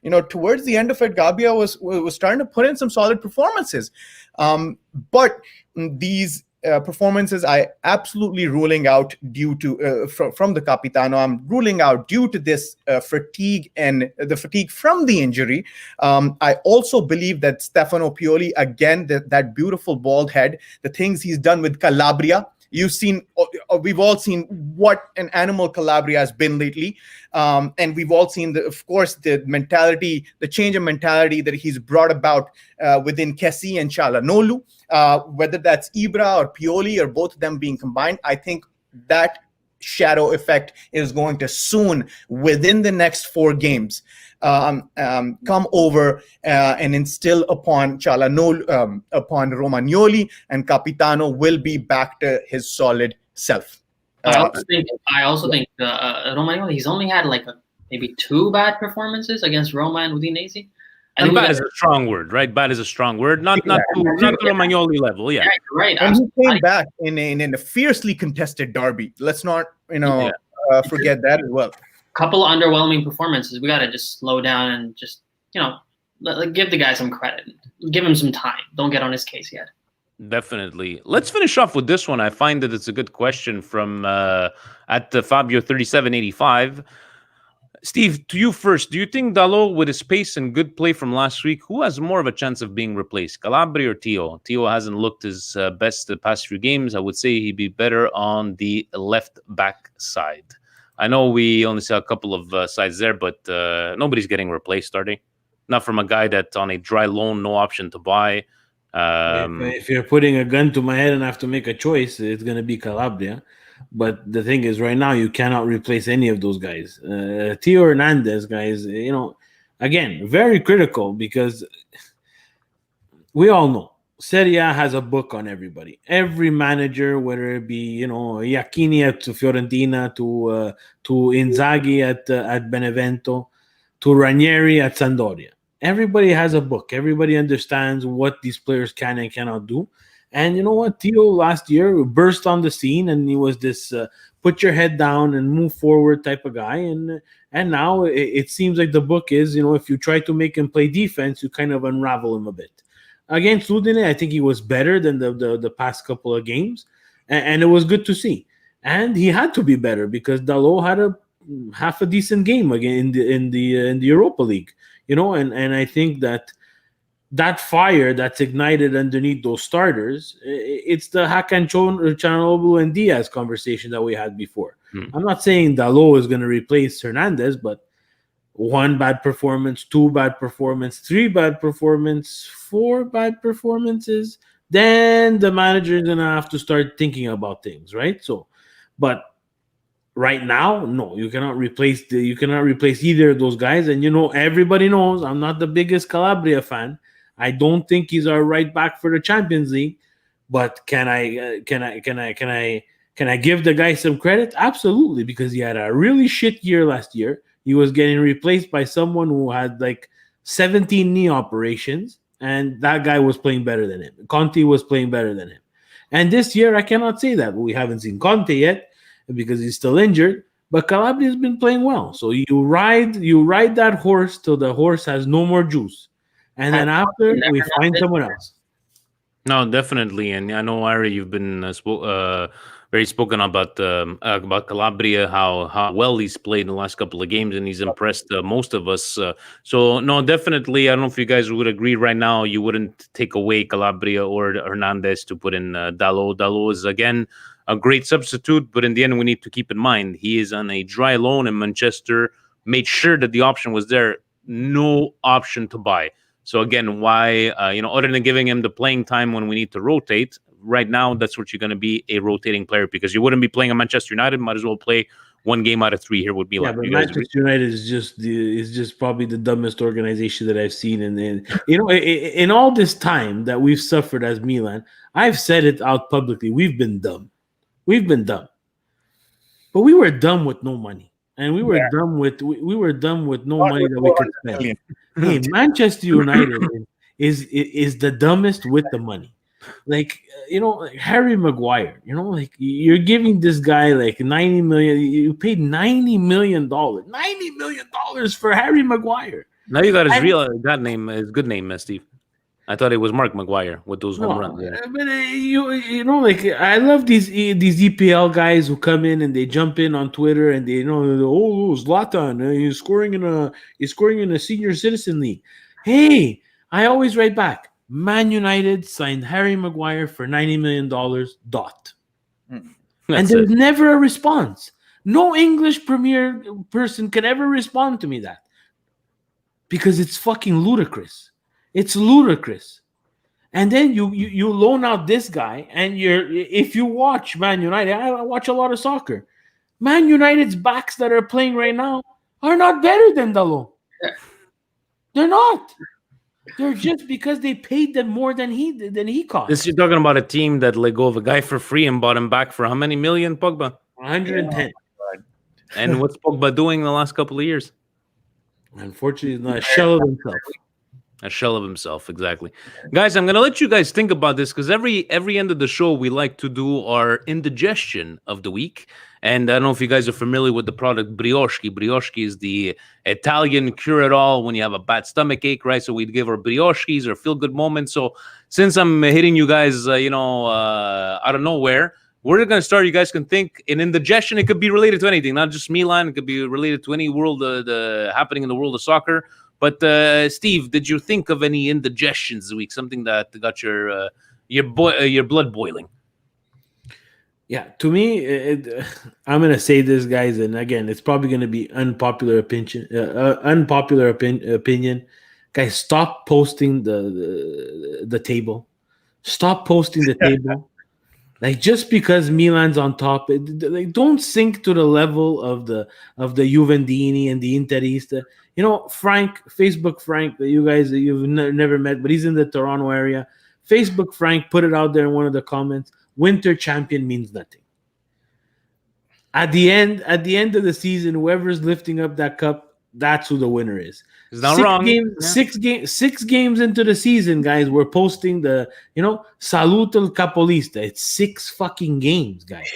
you know, towards the end of it, Gabia was starting to put in some solid performances. But these performances, I absolutely ruling out due to from the Capitano. I'm ruling out due to this fatigue and the fatigue from the injury. I also believe that Stefano Pioli, again, that beautiful bald head, the things he's done with Calabria. We've all seen what an animal Calabria has been lately. And we've all seen, of course, the mentality, the change of mentality that he's brought about within Kessie and Çalhanoğlu, whether that's Ibra or Pioli or both of them being combined. I think that shadow effect is going to soon, within the next 4 games, come over and instill upon Çalhanoğlu, upon Romagnoli, and Capitano will be back to his solid self. I also think Romagnoli, he's only had like maybe 2 bad performances against Roma and Udinese. And bad is a strong word, right? Bad is a strong word. Not to Romagnoli level, yeah. Right. And he came back in a fiercely contested derby. Let's not, forget that as well. Couple of underwhelming performances. We got to just slow down and just, give the guy some credit. Give him some time. Don't get on his case yet. Definitely. Let's finish off with this one. I find that it's a good question from at Fabio3785. Steve, to you first. Do you think Dalot, with his pace and good play from last week, who has more of a chance of being replaced, Calabria or Tio? Tio hasn't looked his best the past few games. I would say he'd be better on the left back side. I know we only saw a couple of sides there, but nobody's getting replaced, are they? Not from a guy that's on a dry loan, no option to buy. If you're putting a gun to my head and I have to make a choice, it's going to be Calabria. But the thing is, right now, you cannot replace any of those guys. Tio Hernandez, guys, again, very critical because we all know Serie A has a book on everybody. Every manager, whether it be, Iacchini at Fiorentina, to Inzaghi at Benevento, to Ranieri at Sampdoria. Everybody has a book. Everybody understands what these players can and cannot do. And you know what? Tio last year burst on the scene, and he was this put your head down and move forward type of guy. And now it seems like the book is, if you try to make him play defense, you kind of unravel him a bit. Against Udine, I think he was better than the past couple of games, and it was good to see. And he had to be better because Dalot had a half a decent game again in the Europa League, and I think that fire that's ignited underneath those starters, it's the Hakan Çalhanoğlu and Diaz conversation that we had before. I'm not saying Dalot is going to replace Hernandez, but 1 bad performance, 2 bad performance, 3 bad performance, 4 bad performances, then the manager is going to have to start thinking about things, right? So, but right now, no, you cannot replace either of those guys. And everybody knows I'm not the biggest Calabria fan. I don't think he's our right back for the Champions League, but can I give the guy some credit? Absolutely, because he had a really shit year last year. He was getting replaced by someone who had like 17 knee operations, and that guy was playing better than him. Conte was playing better than him. And this year, I cannot say that. We haven't seen Conte yet because he's still injured, but Calabria has been playing well. So you ride that horse till the horse has no more juice. And then after, we find someone else. No, definitely. And I know, Ari, you've been very spoken about Calabria, how well he's played in the last couple of games, and he's impressed most of us. So, no, definitely, I don't know if you guys would agree right now, you wouldn't take away Calabria or Hernandez to put in Dalot. Dalot is, again, a great substitute, but in the end, we need to keep in mind, he is on a dry loan in Manchester, made sure that the option was there, no option to buy. So again, why, other than giving him the playing time when we need to rotate, right now, that's what you're going to be, a rotating player, because you wouldn't be playing at Manchester United, might as well play 1 game out of 3 here would be like. But Manchester United is just probably the dumbest organization that I've seen. And in all this time that we've suffered as Milan, I've said it out publicly, we've been dumb. We've been dumb. But we were dumb with no money. And we were dumb with no money that we could spend. Hey, Manchester United is the dumbest with the money. Like Harry Maguire, you're giving this guy like 90 million. You paid $90 million for Harry Maguire. Now you got his his good name, Steve. I thought it was Mark Maguire with those home runs. Yeah. But I love these EPL guys who come in and they jump in on Twitter and they Zlatan, he's scoring in a senior citizen league. Hey, I always write back. Man United signed Harry Maguire for $90 million. And there's never a response. No English Premier person can ever respond to me that because it's fucking ludicrous. It's ludicrous. And then you loan out this guy, and if you watch Man United, I watch a lot of soccer. Man United's backs that are playing right now are not better than Dalot. They're not. They're just because they paid them more than he cost. You're talking about a team that let go of a guy for free and bought him back for how many million, Pogba? 110. And what's Pogba doing the last couple of years? Unfortunately, he's not a shell of himself. A shell of himself, exactly. Guys, I'm gonna let you guys think about this because every end of the show we like to do our indigestion of the week. And I don't know if you guys are familiar with the product Brioche. Brioche is the Italian cure-it-all when you have a bad stomach ache, right? So we'd give our brioches or feel-good moments. So since I'm hitting you guys, out of nowhere, we're gonna start. You guys can think in indigestion. It could be related to anything, not just Milan. It could be related to any world, the happening in the world of soccer. But Steve, did you think of any indigestions this week? Something that got your blood boiling? Yeah, to me, I'm gonna say this, guys, and again, it's probably gonna be unpopular opinion. Opinion, guys. Stop posting the table. Stop posting the table. Like, just because Milan's on top, don't sink to the level of the Juventini and the Interista. Facebook Frank, that you guys that you've never met, but he's in the Toronto area. Facebook Frank put it out there in one of the comments. Winter champion means nothing. At the end of the season, whoever's lifting up that cup, that's who the winner is. It's not wrong. Six games into the season, guys, we're posting the Salute al Capolista. It's 6 fucking games, guys.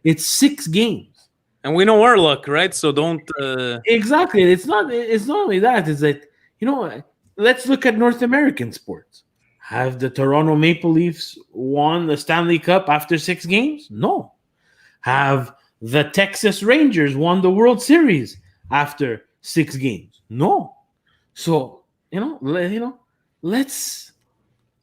It's 6 games. And we know our luck, right? So don't exactly. It's not only that. It's that let's look at North American sports. Have the Toronto Maple Leafs won the Stanley Cup after 6 games? No. Have the Texas Rangers won the World Series after 6 games? No. So let's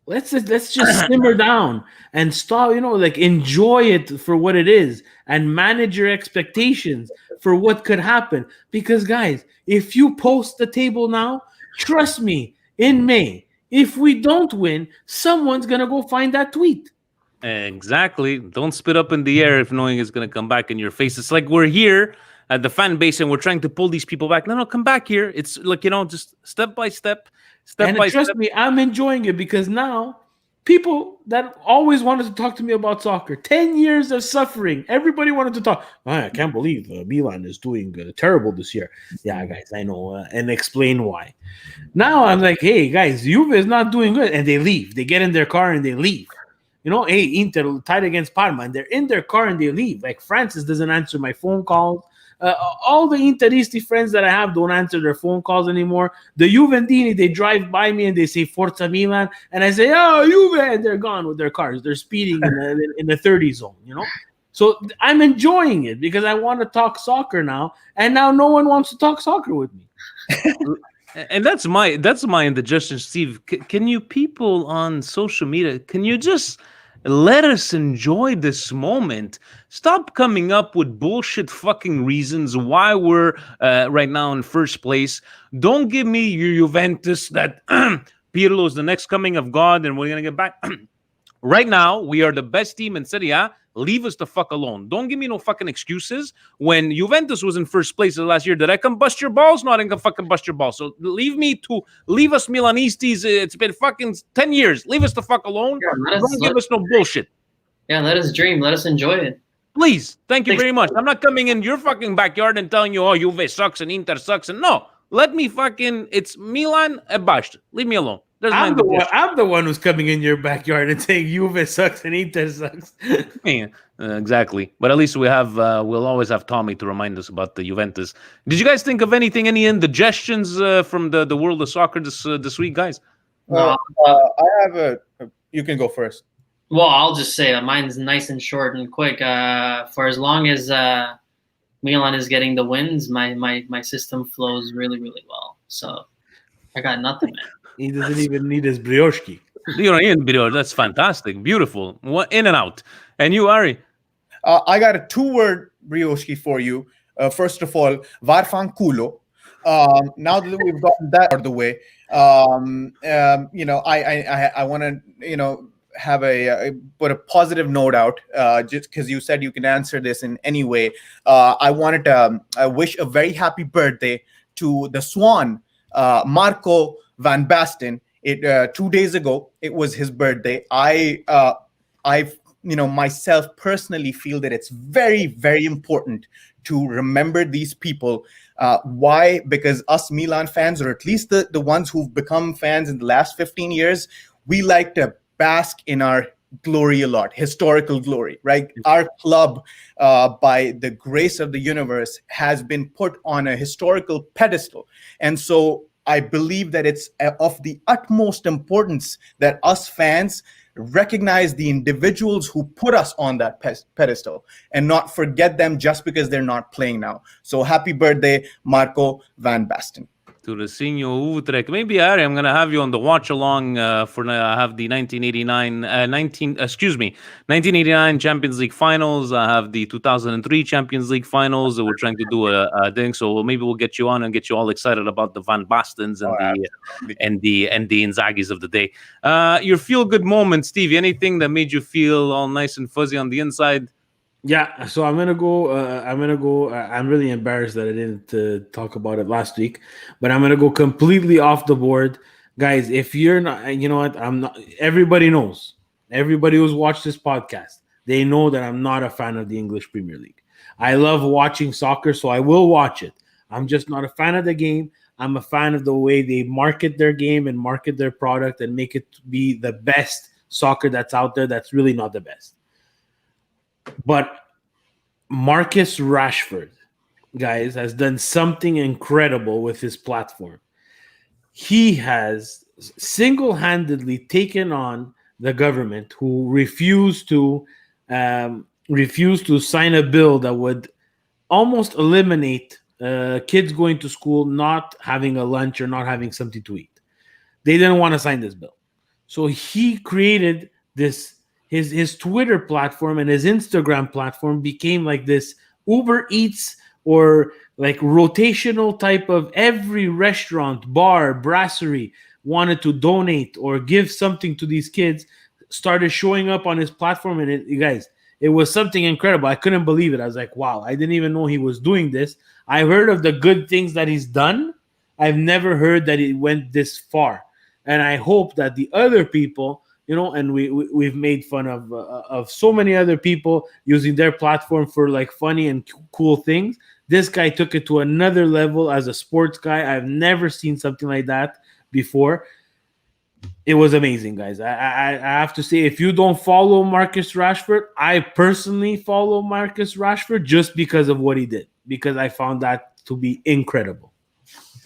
just simmer down and stop. Enjoy it for what it is and manage your expectations for what could happen. Because, guys, if you post the table now, trust me, in May, if we don't win, someone's gonna go find that tweet. Exactly. Don't spit up in the air if knowing it's gonna come back in your face. It's like we're here at the fan base and we're trying to pull these people back. No, come back here. It's like, just step by step. Trust me, I'm enjoying it because now people that always wanted to talk to me about soccer, 10 years of suffering, everybody wanted to talk. I can't believe Milan is doing terrible this year. Yeah, guys, I know, and explain why. Now I'm like, hey, guys, Juve is not doing good, and they leave. They get in their car and they leave. Hey, Inter tied against Parma, and they're in their car and they leave. Like, Francis doesn't answer my phone calls. All the Interisti friends that I have don't answer their phone calls anymore. The Juventini, they drive by me and they say Forza Milan, and I say, oh, Juve, and they're gone with their cars. They're speeding in the 30 zone, So I'm enjoying it because I want to talk soccer now, and now no one wants to talk soccer with me. And that's my indigestion, Steve. Can you people on social media, can you just let us enjoy this moment? Stop coming up with bullshit fucking reasons why we're right now in first place. Don't give me your Juventus that Pirlo is the next coming of God and we're going to get back. Right now, we are the best team in Serie A. Leave us the fuck alone. Don't give me no fucking excuses. When Juventus was in first place last year, did I come bust your balls? No, I didn't come fucking bust your balls. So leave us Milanistas. It's been fucking 10 years. Leave us the fuck alone. Yeah, don't give us no bullshit. Yeah, let us dream. Let us enjoy it. Please. Thank you very much. I'm not coming in your fucking backyard and telling you, oh, Juve sucks and Inter sucks. And no, let me fucking, it's Milan and Bashed. Leave me alone. I'm the one who's coming in your backyard and saying Juve sucks and Inter sucks. Yeah, exactly. But at least we'll always have Tommy to remind us about the Juventus. Did you guys think of any indigestions from the world of soccer this week, guys? I have you can go first. Well, I'll just say mine's nice and short and quick. For as long as Milan is getting the wins, my system flows really, really well. So I got nothing, man. He doesn't even need his brioche. You don't even brioche. That's fantastic. Beautiful. In and out. And you, Ari? I got a 2-word brioche for you. First of all, varfanculo. Now that we've gotten that out of the way, I want to, have put a positive note out, just because you said you can answer this in any way. I wanted to wish a very happy birthday to the Swan, Marco Van Basten. 2 days ago, it was his birthday. I myself personally feel that it's very, very important to remember these people. Why? Because us Milan fans, or at least the ones who've become fans in the last 15 years, we like to bask in our glory a lot, historical glory, right? Our club, by the grace of the universe, has been put on a historical pedestal. And so I believe that it's of the utmost importance that us fans recognize the individuals who put us on that pedestal and not forget them just because they're not playing now. So happy birthday, Marco van Basten. To the senior Utrecht. Maybe, Ari, I'm going to have you on the watch along for I have the 1989 Champions League finals. I have the 2003 Champions League finals. We're trying to do a thing, so maybe we'll get you on and get you all excited about the Van Bastens and the Inzagis of the day. Your feel good moment, Steve. Anything that made you feel all nice and fuzzy on the inside? Yeah, so I'm gonna go. I'm really embarrassed that I didn't talk about it last week, but I'm gonna go completely off the board, guys. If you're not, you know what? I'm not. Everybody knows. Everybody who's watched this podcast, they know that I'm not a fan of the English Premier League. I love watching soccer, so I will watch it. I'm just not a fan of the game. I'm a fan of the way they market their game and market their product and make it be the best soccer that's out there. That's really not the best. But Marcus Rashford, guys, has done something incredible with his platform. He has single-handedly taken on the government, who refused to sign a bill that would almost eliminate kids going to school not having a lunch or not having something to eat. They didn't want to sign this bill. So he created this. His Twitter platform and his Instagram platform became like this Uber Eats or like rotational type of every restaurant, bar, brasserie wanted to donate or give something to these kids, started showing up on his platform. And you guys, it was something incredible. I couldn't believe it. I was like, wow, I didn't even know he was doing this. I heard of the good things that he's done. I've never heard that it went this far. And I hope that the other people, and we've made fun of so many other people using their platform for like funny and cool things. This guy took it to another level as a sports guy. I've never seen something like that before. It was amazing, guys. I have to say, if you don't follow Marcus Rashford, I personally follow Marcus Rashford just because of what he did, because I found that to be incredible.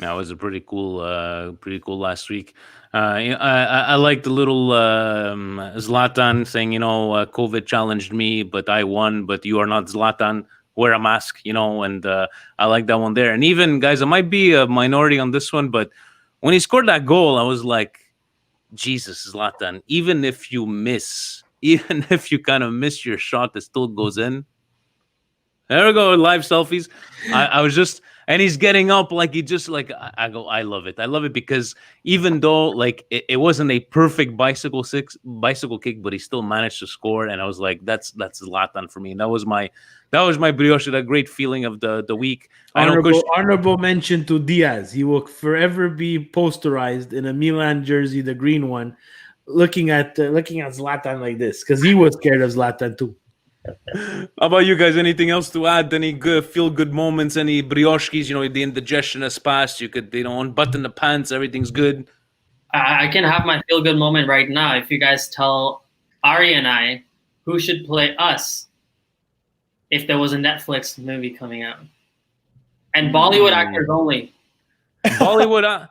That was a pretty cool last week. I like the little Zlatan saying, COVID challenged me, but I won. But you are not Zlatan. Wear a mask, and I like that one there. And even, guys, I might be a minority on this one, but when he scored that goal, I was like, Jesus, Zlatan, even if you kind of miss your shot, it still goes in. There we go, live selfies. I was just, and he's getting up like he just like, I love it. I love it because even though like it wasn't a perfect bicycle kick, but he still managed to score. And I was like, that's Zlatan for me. And that was my brioche, that great feeling of the week. Honorable mention to Diaz. He will forever be posterized in a Milan jersey, the green one, looking at Zlatan like this, because he was scared of Zlatan too. How about you guys? Anything else to add? Any good feel-good moments? Any brioches? The indigestion has passed. You could, unbutton the pants. Everything's good. I can have my feel-good moment right now if you guys tell Ari and I who should play us if there was a Netflix movie coming out. And Bollywood actors only. Bollywood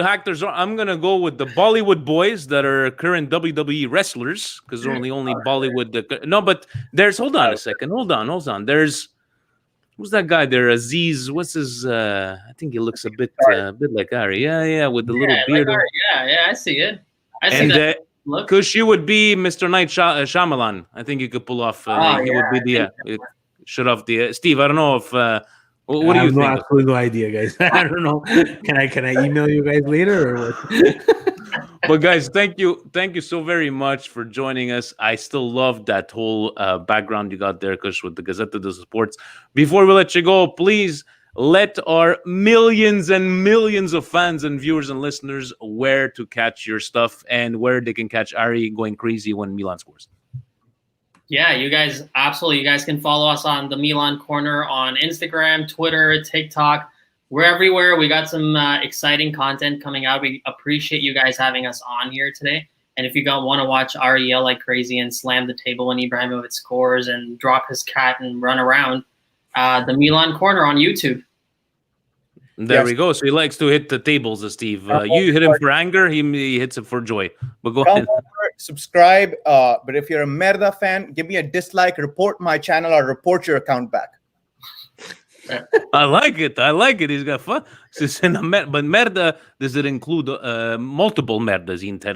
actors. I'm gonna go with the Bollywood boys that are current WWE wrestlers, because they're only Bollywood. No, but there's. Hold on a second. Hold on. There's. Who's that guy there? Aziz. What's his? I think he looks a bit like Ari. Yeah, with the little beard. Like yeah, I see it. I see that. Because you would be Mr. Night Shyamalan. I think you could pull off. He would be the. Shut off the Steve. I don't know if. What do you think? Absolutely no idea, guys. I don't know. Can I email you guys later or what? But guys, thank you so very much for joining us. I still love that whole background you got there, Kush, with the Gazzetta dello Sports. Before we let you go, please let our millions and millions of fans and viewers and listeners where to catch your stuff and where they can catch Ari going crazy when Milan scores. Yeah, you guys, absolutely. You guys can follow us on the Milan Corner on Instagram, Twitter, TikTok. We're everywhere. We got some exciting content coming out. We appreciate you guys having us on here today. And if you want to watch Ari yell like crazy and slam the table when Ibrahimovic scores and drop his cat and run around, the Milan Corner on YouTube. There we go. So he likes to hit the tables, Steve. You hit him for anger, he hits it for joy. But go ahead. Subscribe. But if you're a Merda fan, give me a dislike, report my channel, or report your account back. I like it. He's got fun. But Merda, does it include multiple Merdas? Inter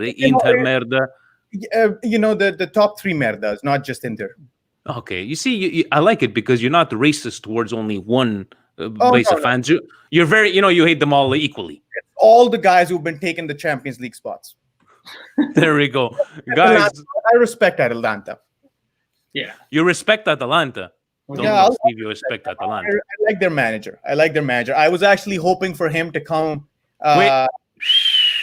Merda? The top 3 Merdas, not just Inter. Okay. You see, I like it because you're not racist towards only one base of fans. You're very, you hate them all equally. All the guys who've been taking the Champions League spots. There we go. Guys, I respect Atalanta. Yeah. You respect Atalanta. Steve, you respect Atalanta. I like their manager. I was actually hoping for him to come.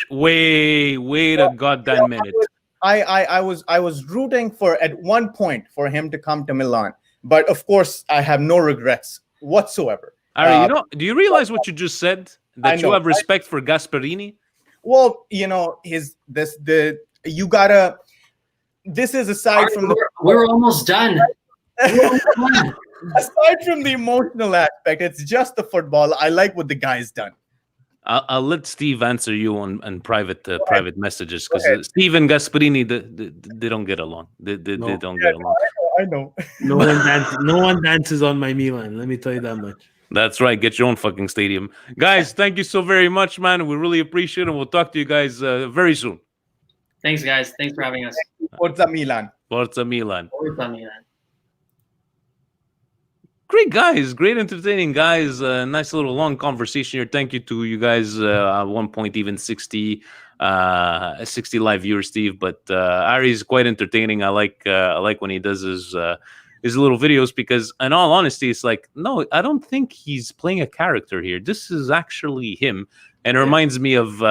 Wait a goddamn minute. I was rooting at one point for him to come to Milan, but of course I have no regrets whatsoever. Ari, do you realize what you just said? That you have respect for Gasperini? Well, this is aside from we're almost done. Aside from the emotional aspect, it's just the football. I like what the guy's done. I'll let Steve answer you on private messages because Steve and Gasperini they don't get along. They don't get along. I know. No one dances on my Milan. Let me tell you that much. That's right. Get your own fucking stadium, guys. Thank you so very much, man. We really appreciate it. And we'll talk to you guys very soon. Thanks, guys. Thanks for having us. Forza Milan. Forza Milan. Forza Milan. Great guys, great entertaining guys. Nice little long conversation here. Thank you to you guys. At one point, even 60 live viewers, Steve. But Ari's quite entertaining. I like when he does his little videos because, in all honesty, it's like, no, I don't think he's playing a character here. This is actually him, and it reminds me of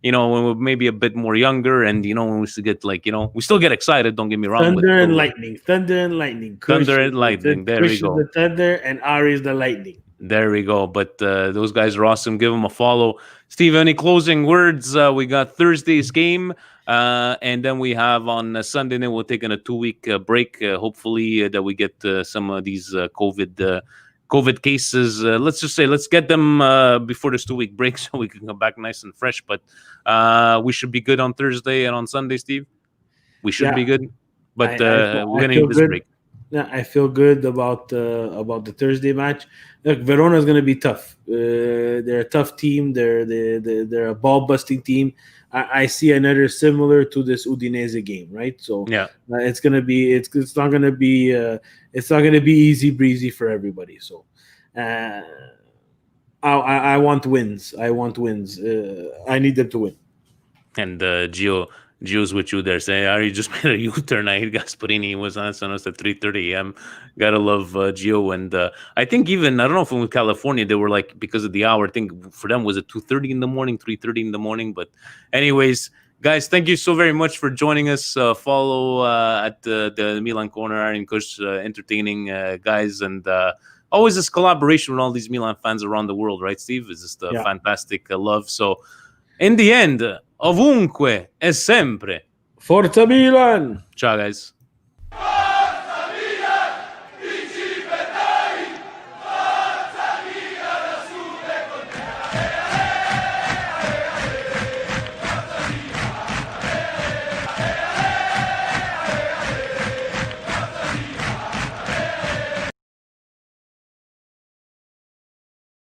when we're maybe a bit more younger, and when we used to get we still get excited. Don't get me wrong. Thunder and lightning. There we go. The thunder and Ari's the lightning. There we go. But those guys are awesome. Give them a follow. Steve, any closing words? We got Thursday's game, and then we have on Sunday. Then we're taking a 2-week break. Hopefully that we get some of these COVID cases. Let's just say let's get them before this 2-week break so we can come back nice and fresh. But we should be good on Thursday and on Sunday, Steve. We should be good. But we're gonna need this break. Yeah, I feel good about the Thursday match. Look, Verona is going to be tough. They're a tough team. They're a ball busting team. I see another similar to this Udinese game, right? So it's gonna be it's not gonna be easy breezy for everybody. So I want wins. I I need them to win. And Gio's with you there saying, "Are you just made a U-turn?" I hate Gasperini was on us at 3:30 a.m. Gotta love Gio, and I think even I don't know if in California they were like because of the hour. I think for them was it 2:30 in the morning, 3:30 in the morning. But anyways, guys, thank you so very much for joining us. Follow at the Milan Corner, Aaron Kush, entertaining guys, and always this collaboration with all these Milan fans around the world, right, Steve? It's just a fantastic love. So in the end. Ovunque e sempre. Forza Milan! Ciao, guys.